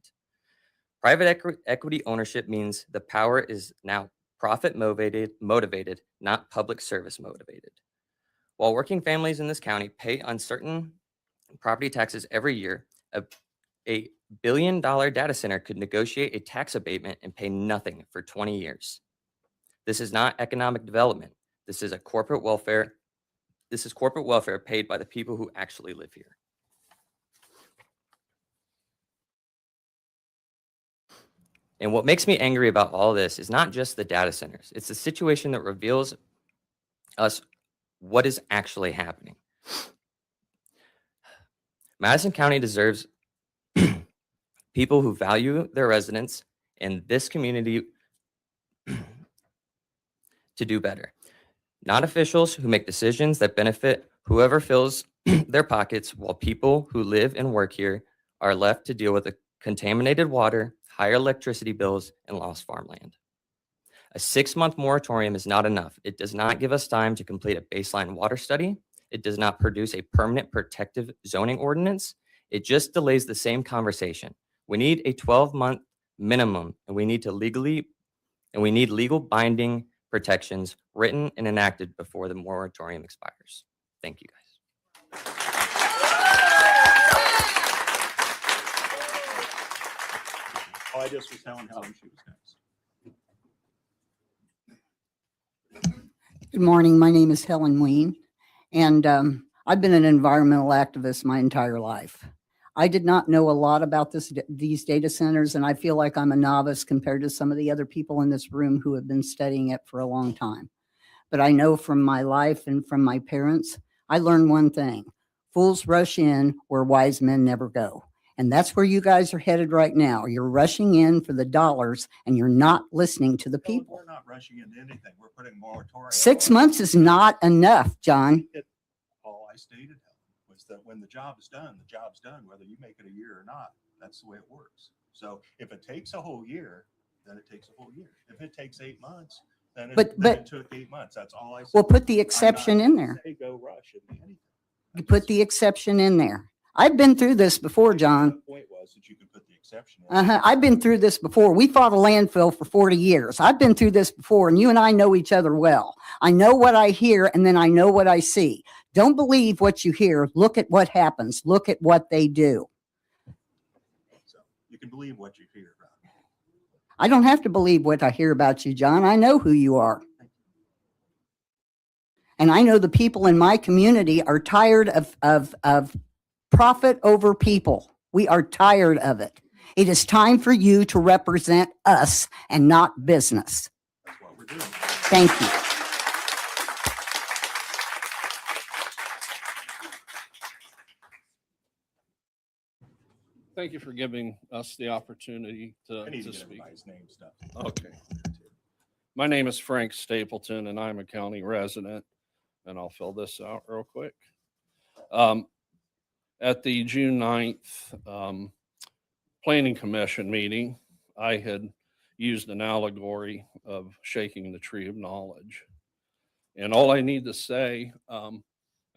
Private equity ownership means the power is now profit motivated, not public service motivated. While working families in this county pay uncertain property taxes every year, a $1 billion data center could negotiate a tax abatement and pay nothing for 20 years. This is not economic development. This is corporate welfare paid by the people who actually live here. And what makes me angry about all this is not just the data centers. It's the situation that reveals us what is actually happening. Madison County deserves people who value their residents and this community to do better. Not officials who make decisions that benefit whoever fills their pockets, while people who live and work here are left to deal with the contaminated water, higher electricity bills, and lost farmland. A 6-month moratorium is not enough. It does not give us time to complete a baseline water study. It does not produce a permanent protective zoning ordinance. It just delays the same conversation. We need a 12-month minimum, and we need legal binding protections written and enacted before the moratorium expires. Thank you, guys. Oh, I just was telling Helen she was next. Good morning. My name is Helen Ween, and I've been an environmental activist my entire life. I did not know a lot about these data centers, and I feel like I'm a novice compared to some of the other people in this room who have been studying it for a long time. But I know from my life and from my parents, I learned one thing: fools rush in where wise men never go. And that's where you guys are headed right now. You're rushing in for the dollars, and you're not listening to the people. We're not rushing into anything. We're putting moratorium. 6 months is not enough, John. All I stated was that when the job is done, the job's done, whether you make it a year or not. That's the way it works. So if it takes a whole year, then it takes a whole year. If it takes 8 months, then it took 8 months. That's all I said. Well, put the exception in there. Go rush into anything. You put the exception in there. I've been through this before, John. The point was that you could put the exception in. I've been through this before. We fought a landfill for 40 years. I've been through this before, and you and I know each other well. I know what I hear, and then I know what I see. Don't believe what you hear. Look at what happens. Look at what they do. So you can believe what you hear. I don't have to believe what I hear about you, John. I know who you are. And I know the people in my community are tired of profit over people. We are tired of it. It is time for you to represent us and not business. That's what we're doing. Thank you. Thank you for giving us the opportunity I need to to get speak. everybody's name stuff. Okay. My name is Frank Stapleton, and I'm a county resident, and I'll fill this out real quick. At the June 9th Planning Commission meeting, I had used an allegory of shaking the tree of knowledge. And all I need to say, and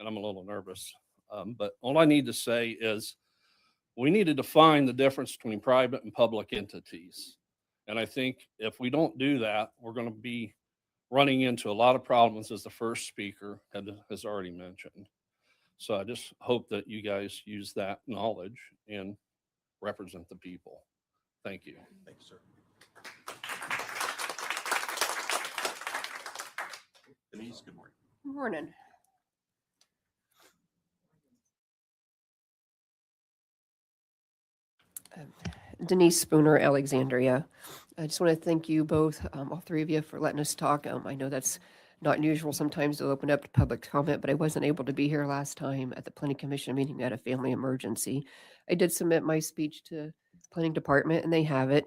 I'm a little nervous, but all I need to say is we need to define the difference between private and public entities. And I think if we don't do that, we're going to be running into a lot of problems, as the first speaker has already mentioned. So I just hope that you guys use that knowledge and represent the people. Thank you. Thank you, sir. Denise, good morning. Morning. Denise Spooner, Alexandria. I just want to thank you both, all three of you, for letting us talk. I know that's not usual sometimes to open up to public comment, but I wasn't able to be here last time at the planning commission meeting. I had a family emergency. I did submit my speech to planning department and they have it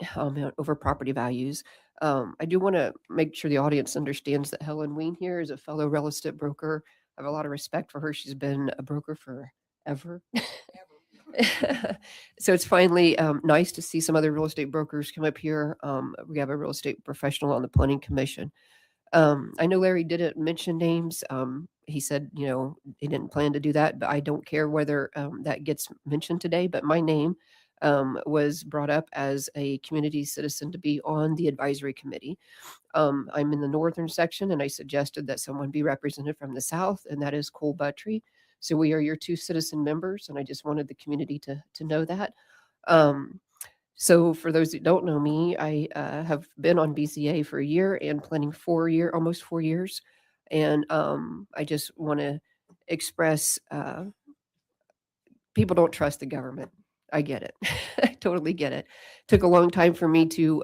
over property values. I do want to make sure the audience understands that Helen Ween here is a fellow real estate broker. I have a lot of respect for her. She's been a broker forever. So it's finally nice to see some other real estate brokers come up here. We have a real estate professional on the planning commission. I know Larry didn't mention names. He said, you know, he didn't plan to do that, but I don't care whether that gets mentioned today. But my name was brought up as a community citizen to be on the advisory committee. I'm in the northern section, and I suggested that someone be represented from the south, and that is Cole Buttry. So we are your two citizen members, and I just wanted the community to know that. So for those that don't know me, I have been on BCA for a year and planning almost 4 years. And I just want to express people don't trust the government. I get it. I totally get it. Took a long time for me to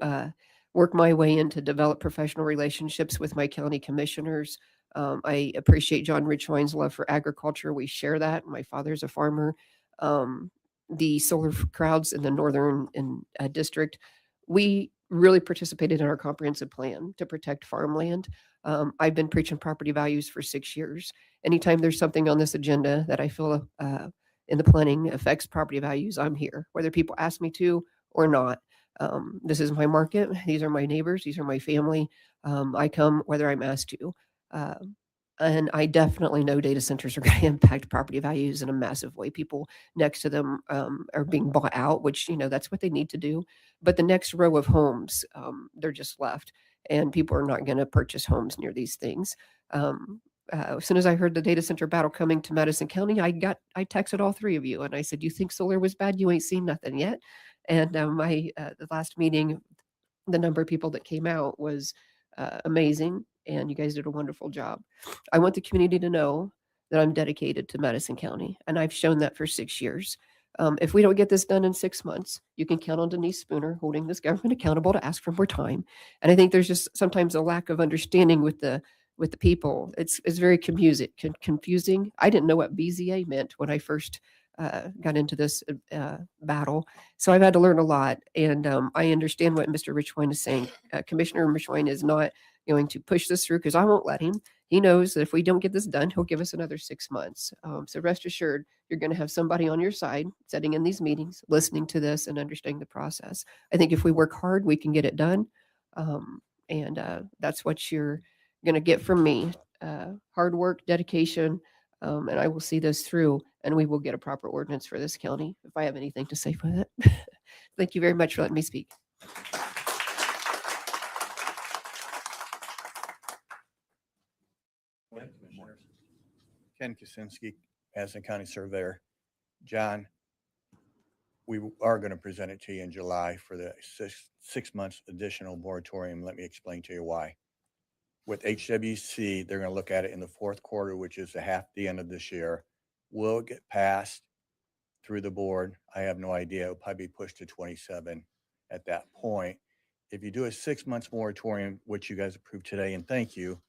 work my way in to develop professional relationships with my county commissioners. I appreciate John Richwine's love for agriculture. We share that. My father's a farmer. The solar crowds in the northern district, we really participated in our comprehensive plan to protect farmland. I've been preaching property values for 6 years. Anytime there's something on this agenda that I feel in the planning affects property values, I'm here, whether people ask me to or not. This is my market. These are my neighbors. These are my family. I come whether I'm asked to. And I definitely know data centers are going to impact property values in a massive way. People next to them are being bought out, which, you know, that's what they need to do. But the next row of homes, they're just left, and people are not going to purchase homes near these things. As soon as I heard the data center battle coming to Madison County, I texted all three of you and I said, "You think solar was bad? You ain't seen nothing yet." And the last meeting, the number of people that came out was amazing, and you guys did a wonderful job. I want the community to know that I'm dedicated to Madison County, and I've shown that for 6 years. If we don't get this done in 6 months, you can count on Denise Spooner holding this government accountable to ask for more time. And I think there's just sometimes a lack of understanding with the people. It's very confusing. I didn't know what BZA meant when I first got into this battle. So I've had to learn a lot. And I understand what Mr. Richwine is saying. Commissioner Richwine is not going to push this through because I won't let him. He knows that if we don't get this done, he'll give us another 6 months. So rest assured, you're going to have somebody on your side sitting in these meetings, listening to this and understanding the process. I think if we work hard, we can get it done. And that's what you're going to get from me. Hard work, dedication, and I will see this through, and we will get a proper ordinance for this county if I have anything to say with it. Thank you very much for letting me speak. Ken Kusinski, Madison County Surveyor. John, we are going to present it to you in July for the six months additional moratorium. Let me explain to you why. With HWC, they're going to look at it in the fourth quarter, which is the end of this year. Will it get passed through the board? I have no idea. It'll probably be pushed to 27 at that point. If you do a 6 months moratorium, which you guys approved today, and thank you,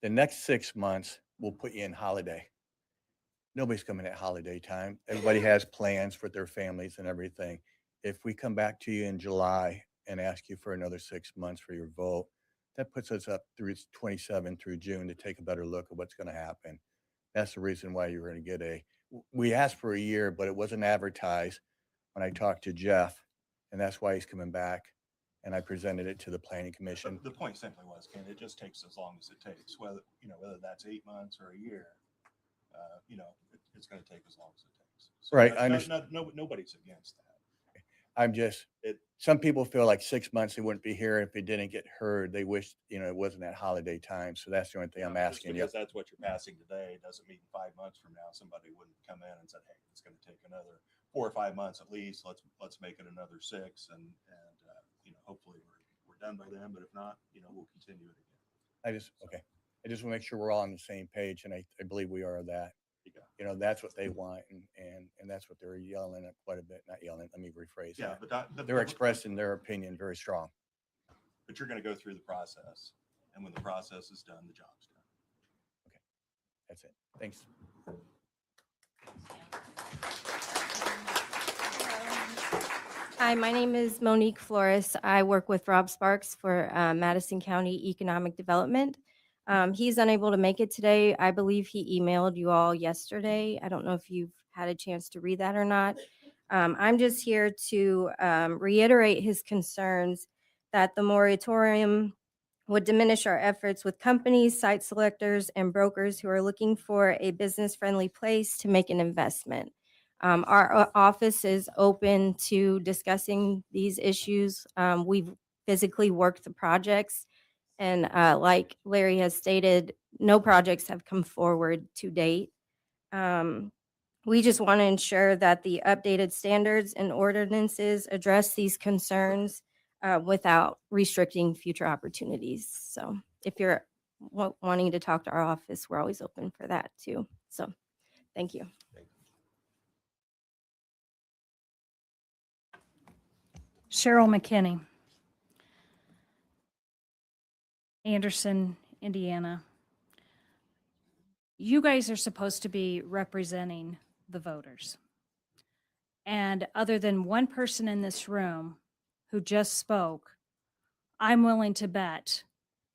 the next 6 months will put you in holiday. Nobody's coming at holiday time. Everybody has plans for their families and everything. If we come back to you in July and ask you for another 6 months for your vote, that puts us up through 27 through June to take a better look at what's going to happen. That's the reason why you're going to get we asked for a year, but it wasn't advertised when I talked to Jeff, and that's why he's coming back. And I presented it to the planning commission. The point simply was, Ken, it just takes as long as it takes, whether that's 8 months or a year, it's going to take as long as it takes. So Right. I understand. Nobody's against that. I'm just, some people feel like 6 months they wouldn't be here if it didn't get heard. They wish, it wasn't that holiday time. So that's the only thing I'm asking you. Because that's what you're passing today doesn't mean 5 months from now, somebody wouldn't come in and say, hey, it's going to take another 4 or 5 months at least. Let's make it another 6. And hopefully we're done by then. But if not, we'll continue it again. Okay. I just want to make sure we're all on the same page. And I believe we are that. That's what they want, and that's what they're yelling at quite a bit. Not yelling, let me rephrase that. But they're expressing their opinion very strong. But you're going to go through the process, and when the process is done, the job's done. That's it. Thanks. Hi, my name is Monique Flores. I work with Rob Sparks for Madison County Economic Development. He's unable to make it today. I believe he emailed you all yesterday. I don't know if you've had a chance to read that or not. I'm just here to reiterate his concerns that the moratorium would diminish our efforts with companies, site selectors, and brokers who are looking for a business-friendly place to make an investment. Our office is open to discussing these issues. We've physically worked the projects, and like Larry has stated, no projects have come forward to date. We just want to ensure that the updated standards and ordinances address these concerns without restricting future opportunities. So if you're wanting to talk to our office, we're always open for that too. So thank you. Cheryl McKinney, Anderson, Indiana. You guys are supposed to be representing the voters. And other than one person in this room who just spoke, I'm willing to bet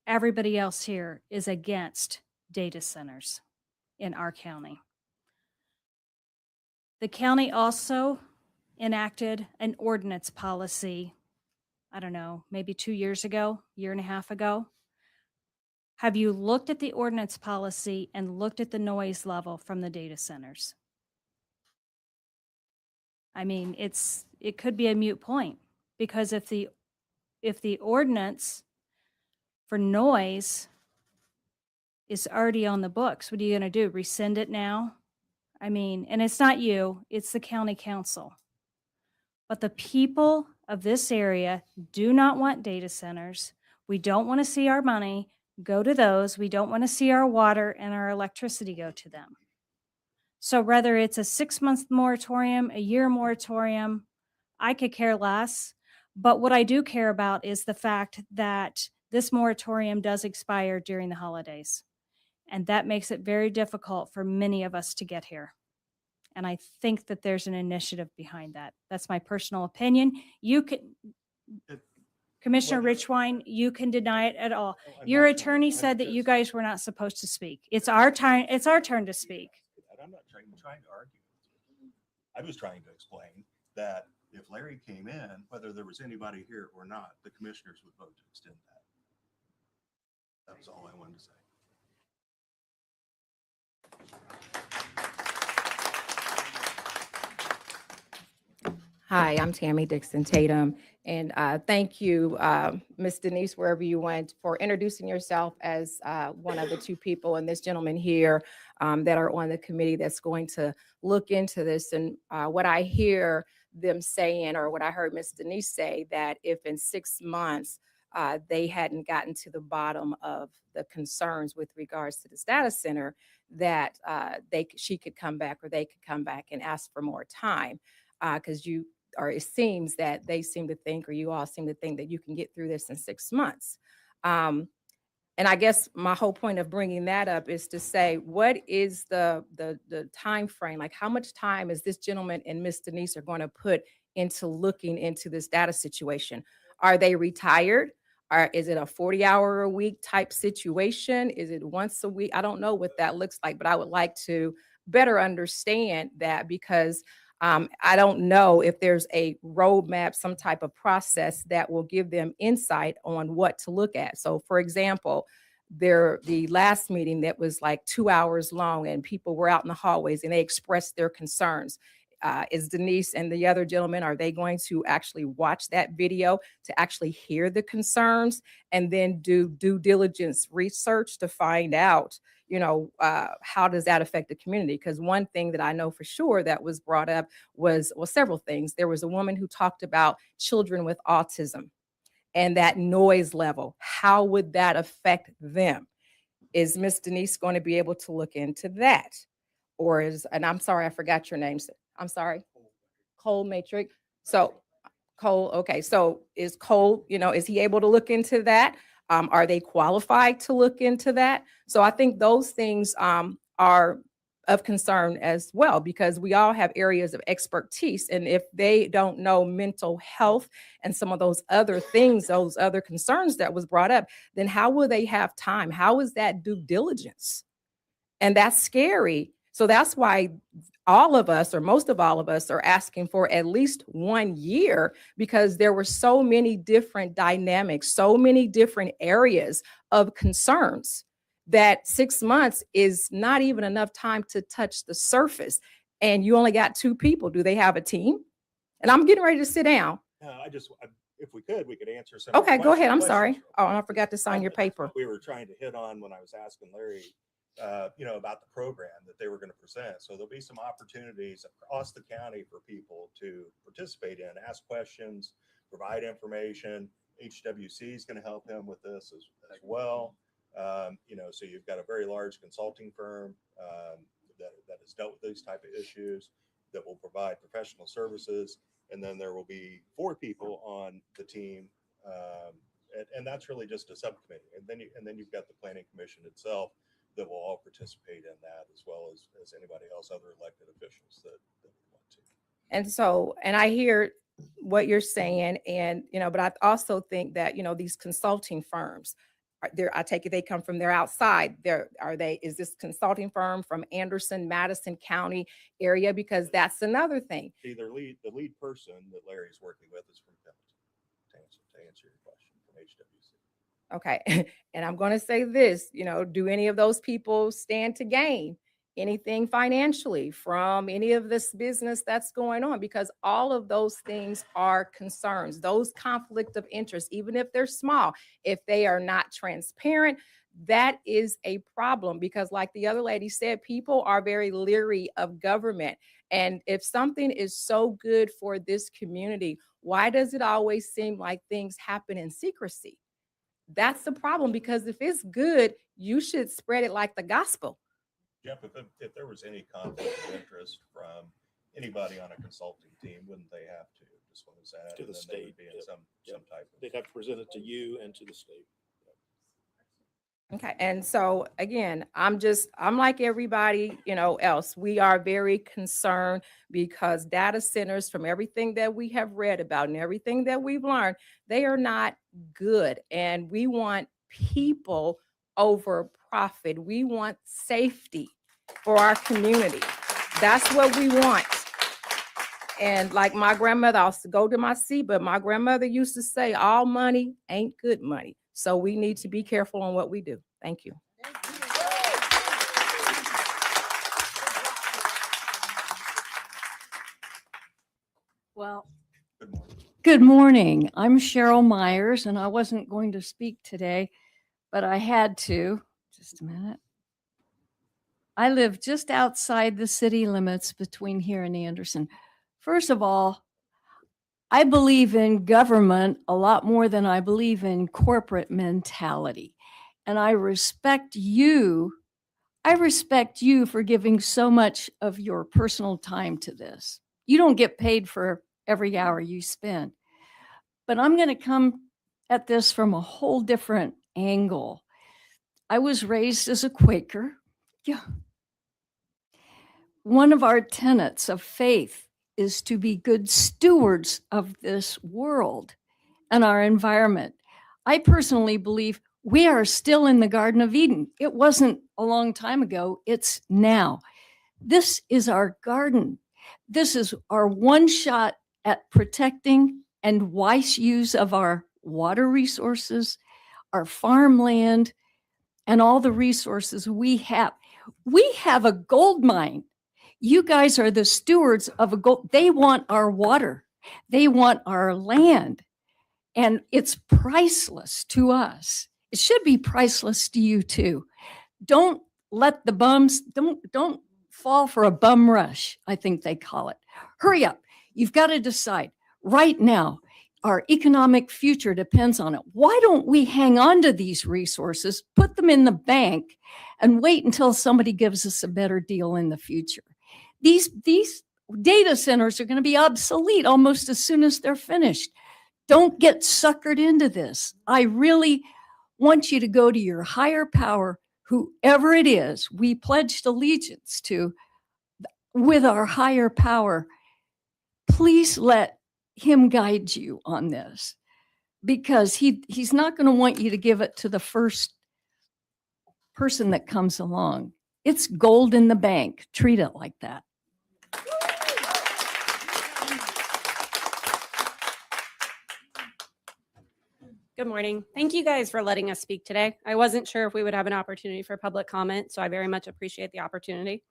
everybody else here is against data centers in our county. The county also enacted an ordinance policy, I don't know, maybe 2 years ago, year and a half ago. Have you looked at the ordinance policy and looked at the noise level from the data centers? I mean, it could be a moot point, because if the ordinance for noise is already on the books, what are you going to do? Rescind it now? I mean, and it's not you, it's the county council. But the people of this area do not want data centers. We don't want to see our money go to those. We don't want to see our water and our electricity go to them. So whether it's a 6-month moratorium, a year moratorium, I could care less. But what I do care about is the fact that this moratorium does expire during the holidays. And that makes it very difficult for many of us to get here. And I think that there's an initiative behind that. That's my personal opinion. You can, Commissioner Richwine, you can deny it at all. Your attorney said that you guys were not supposed to speak. It's our time. It's our turn to speak. I'm not trying to argue. I was trying to explain that if Larry came in, whether there was anybody here or not, the commissioners would vote to extend that. That was all I wanted to say. Hi, I'm Tammy Dixon Tatum, and thank you, Ms. Denise, wherever you went, for introducing yourself as one of the two people and this gentleman here that are on the committee that's going to look into this. And what I hear them saying, or what I heard Ms. Denise say, that if in 6 months they hadn't gotten to the bottom of the concerns with regards to the data center, that she could come back, or they could come back and ask for more time. Because it seems that they seem to think, or you all seem to think, that you can get through this in 6 months. And I guess my whole point of bringing that up is to say, what is the time frame? Like, how much time is this gentleman and Miss Denise are going to put into looking into this data situation? Are they retired? Is it a 40-hour-a-week type situation? Is it once a week? I don't know what that looks like, but I would like to better understand that, because I don't know if there's a roadmap, some type of process that will give them insight on what to look at. So, for example, the last meeting that was like 2 hours long, and people were out in the hallways and they expressed their concerns. Is Denise and the other gentleman, are they going to actually watch that video to actually hear the concerns and then do due diligence research to find out, how does that affect the community? Because one thing that I know for sure that was brought up was, well, several things. There was a woman who talked about children with autism and that noise level. How would that affect them? Is Miss Denise going to be able to look into that? Or and I'm sorry, I forgot your name. I'm sorry. Cole Matrix. So Cole, okay. So is Cole, is he able to look into that? Are they qualified to look into that? So I think those things are of concern as well, because we all have areas of expertise. And if they don't know mental health and some of those other things, those other concerns that was brought up, then how will they have time? How is that due diligence? And that's scary. So that's why all of us, or most of all of us, are asking for at least 1 year, because there were so many different dynamics, so many different areas of concerns, that 6 months is not even enough time to touch the surface. And you only got 2 people. Do they have a team? And I'm getting ready to sit down. If we could, we could answer some. Okay, go ahead. I'm questions sorry. real Oh, quick. and I forgot to sign your That's paper. what we were trying to hit on when I was asking Larry, about the program that they were going to present. So there'll be some opportunities across the county for people to participate in, ask questions, provide information. HWC is going to help him with this as well. So you've got a very large consulting firm that has dealt with these type of issues, that will provide professional services. And then there will be 4 people on the team. And that's really just a subcommittee. And then you've got the planning commission itself that will all participate in that, as well as anybody else, other elected officials that want to. And so, and I hear what you're saying, and, but I also think that, these consulting firms, I take it they come from their outside. Is this consulting firm from Anderson, Madison County area? Because that's another thing. The lead person that Larry's working with is from Pendleton, to answer your question, from HWC. Okay. And I'm going to say this, do any of those people stand to gain anything financially from any of this business that's going on? Because all of those things are concerns, those conflict of interest, even if they're small, if they are not transparent, that is a problem. Because like the other lady said, people are very leery of government. And if something is so good for this community, why does it always seem like things happen in secrecy? That's the problem, because if it's good, you should spread it like the gospel. Jeff, if there was any conflict of interest from anybody on a consulting team, wouldn't they have to disclose that? To the And then they state, would be in yep, some type of. They'd have to present it to you and to the state. Okay. And so again, I'm like everybody, else. We are very concerned because data centers, from everything that we have read about and everything that we've learned, they are not good. And we want people over profit. We want safety for our community. That's what we want. And like my grandmother, I'll go to my seat, but my grandmother used to say, all money ain't good money. So we need to be careful on what we do. Thank you. Well, Good morning. good morning. I'm Cheryl Myers, and I wasn't going to speak today, but I had to. Just a minute. I live just outside the city limits between here and Anderson. First of all, I believe in government a lot more than I believe in corporate mentality. And I respect you. I respect you for giving so much of your personal time to this. You don't get paid for every hour you spend. But I'm going to come at this from a whole different angle. I was raised as a Quaker. Yeah. One of our tenets of faith is to be good stewards of this world and our environment. I personally believe we are still in the Garden of Eden. It wasn't a long time ago, it's now. This is our garden. This is our one shot at protecting and wise use of our water resources, our farmland, and all the resources we have. We have a gold mine. You guys are the stewards of a gold. They want our water. They want our land. And it's priceless to us. It should be priceless to you too. Don't let the bums, don't fall for a bum rush, I think they call it. Hurry up. You've got to decide right now. Our economic future depends on it. Why don't we hang on to these resources, put them in the bank, and wait until somebody gives us a better deal in the future? These data centers are going to be obsolete almost as soon as they're finished. Don't get suckered into this. I really want you to go to your higher power, whoever it is we pledged allegiance to with our higher power, please let him guide you on this, because he's not going to want you to give it to the first person that comes along. It's gold in the bank. Treat it like that. Good morning. Thank you guys for letting us speak today. I wasn't sure if we would have an opportunity for public comment, so I very much appreciate the opportunity.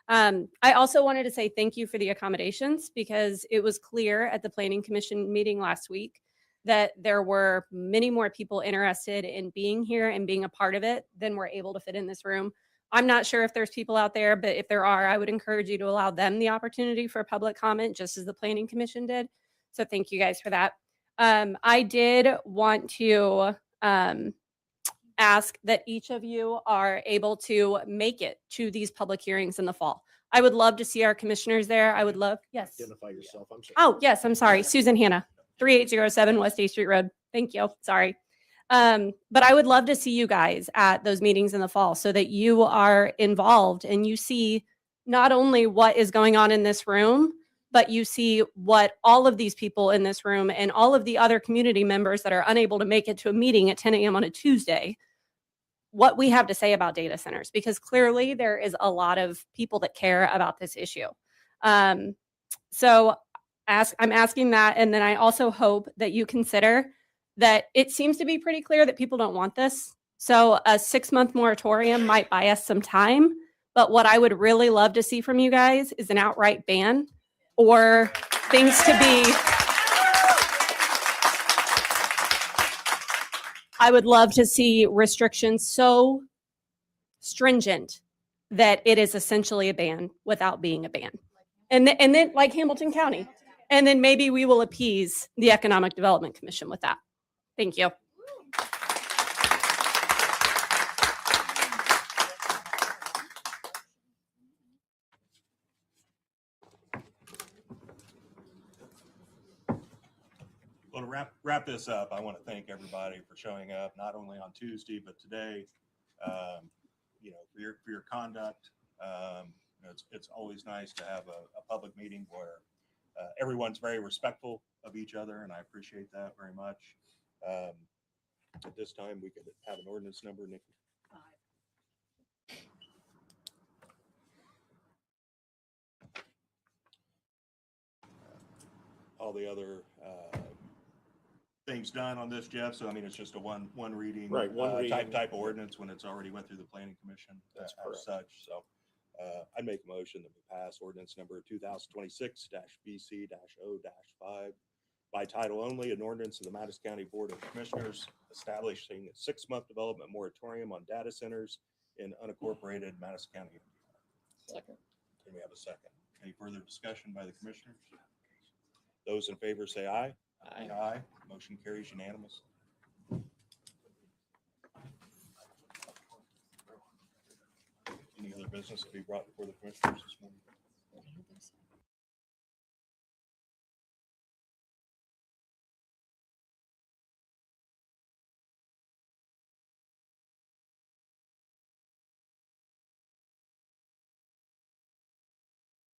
I also wanted to say thank you for the accommodations, because it was clear at the Planning Commission meeting last week that there were many more people interested in being here and being a part of it than were able to fit in this room. I'm not sure if there's people out there, but if there are, I would encourage you to allow them the opportunity for public comment, just as the Planning Commission did. So thank you guys for that. I did want to ask that each of you are able to make it to these public hearings in the fall. I would love to see our commissioners there. I would love, yes. Identify yourself. I'm sorry. Oh, yes, I'm sorry. Susan Hanna, 3807 West A Street Road. Thank you. Sorry. But I would love to see you guys at those meetings in the fall so that you are involved and you see not only what is going on in this room, but you see what all of these people in this room and all of the other community members that are unable to make it to a meeting at 10 a.m. on a Tuesday, what we have to say about data centers, because clearly there is a lot of people that care about this issue. So I'm asking that. And then I also hope that you consider that it seems to be pretty clear that people don't want this. So a 6-month moratorium might buy us some time. But what I would really love to see from you guys is an outright ban, or things to be. I would love to see restrictions so stringent that it is essentially a ban without being a ban. And then like Hamilton County. And then maybe we will appease the Economic Development Commission with that. Thank you. Well, to wrap this up, I want to thank everybody for showing up, not only on Tuesday, but today, for your conduct. It's always nice to have a public meeting where everyone's very respectful of each other, and I appreciate that very much. At this time, we could have an ordinance number, Nikki. All the other things done on this, Jeff. So I mean, it's just a one reading, Right, one reading. type of ordinance when it's already went through the Planning Commission. That's as correct. such. So I'd make a motion that we pass ordinance number 2026-BC-0-5 by title only, an ordinance of the Madison County Board of Commissioners establishing a 6-month development moratorium on data centers in unincorporated Madison County. Second. Can we have a second? Any further discussion by the commissioners? Those in favor say aye. Aye. Aye. Motion carries unanimous. Any other business to be brought before the commissioners this morning?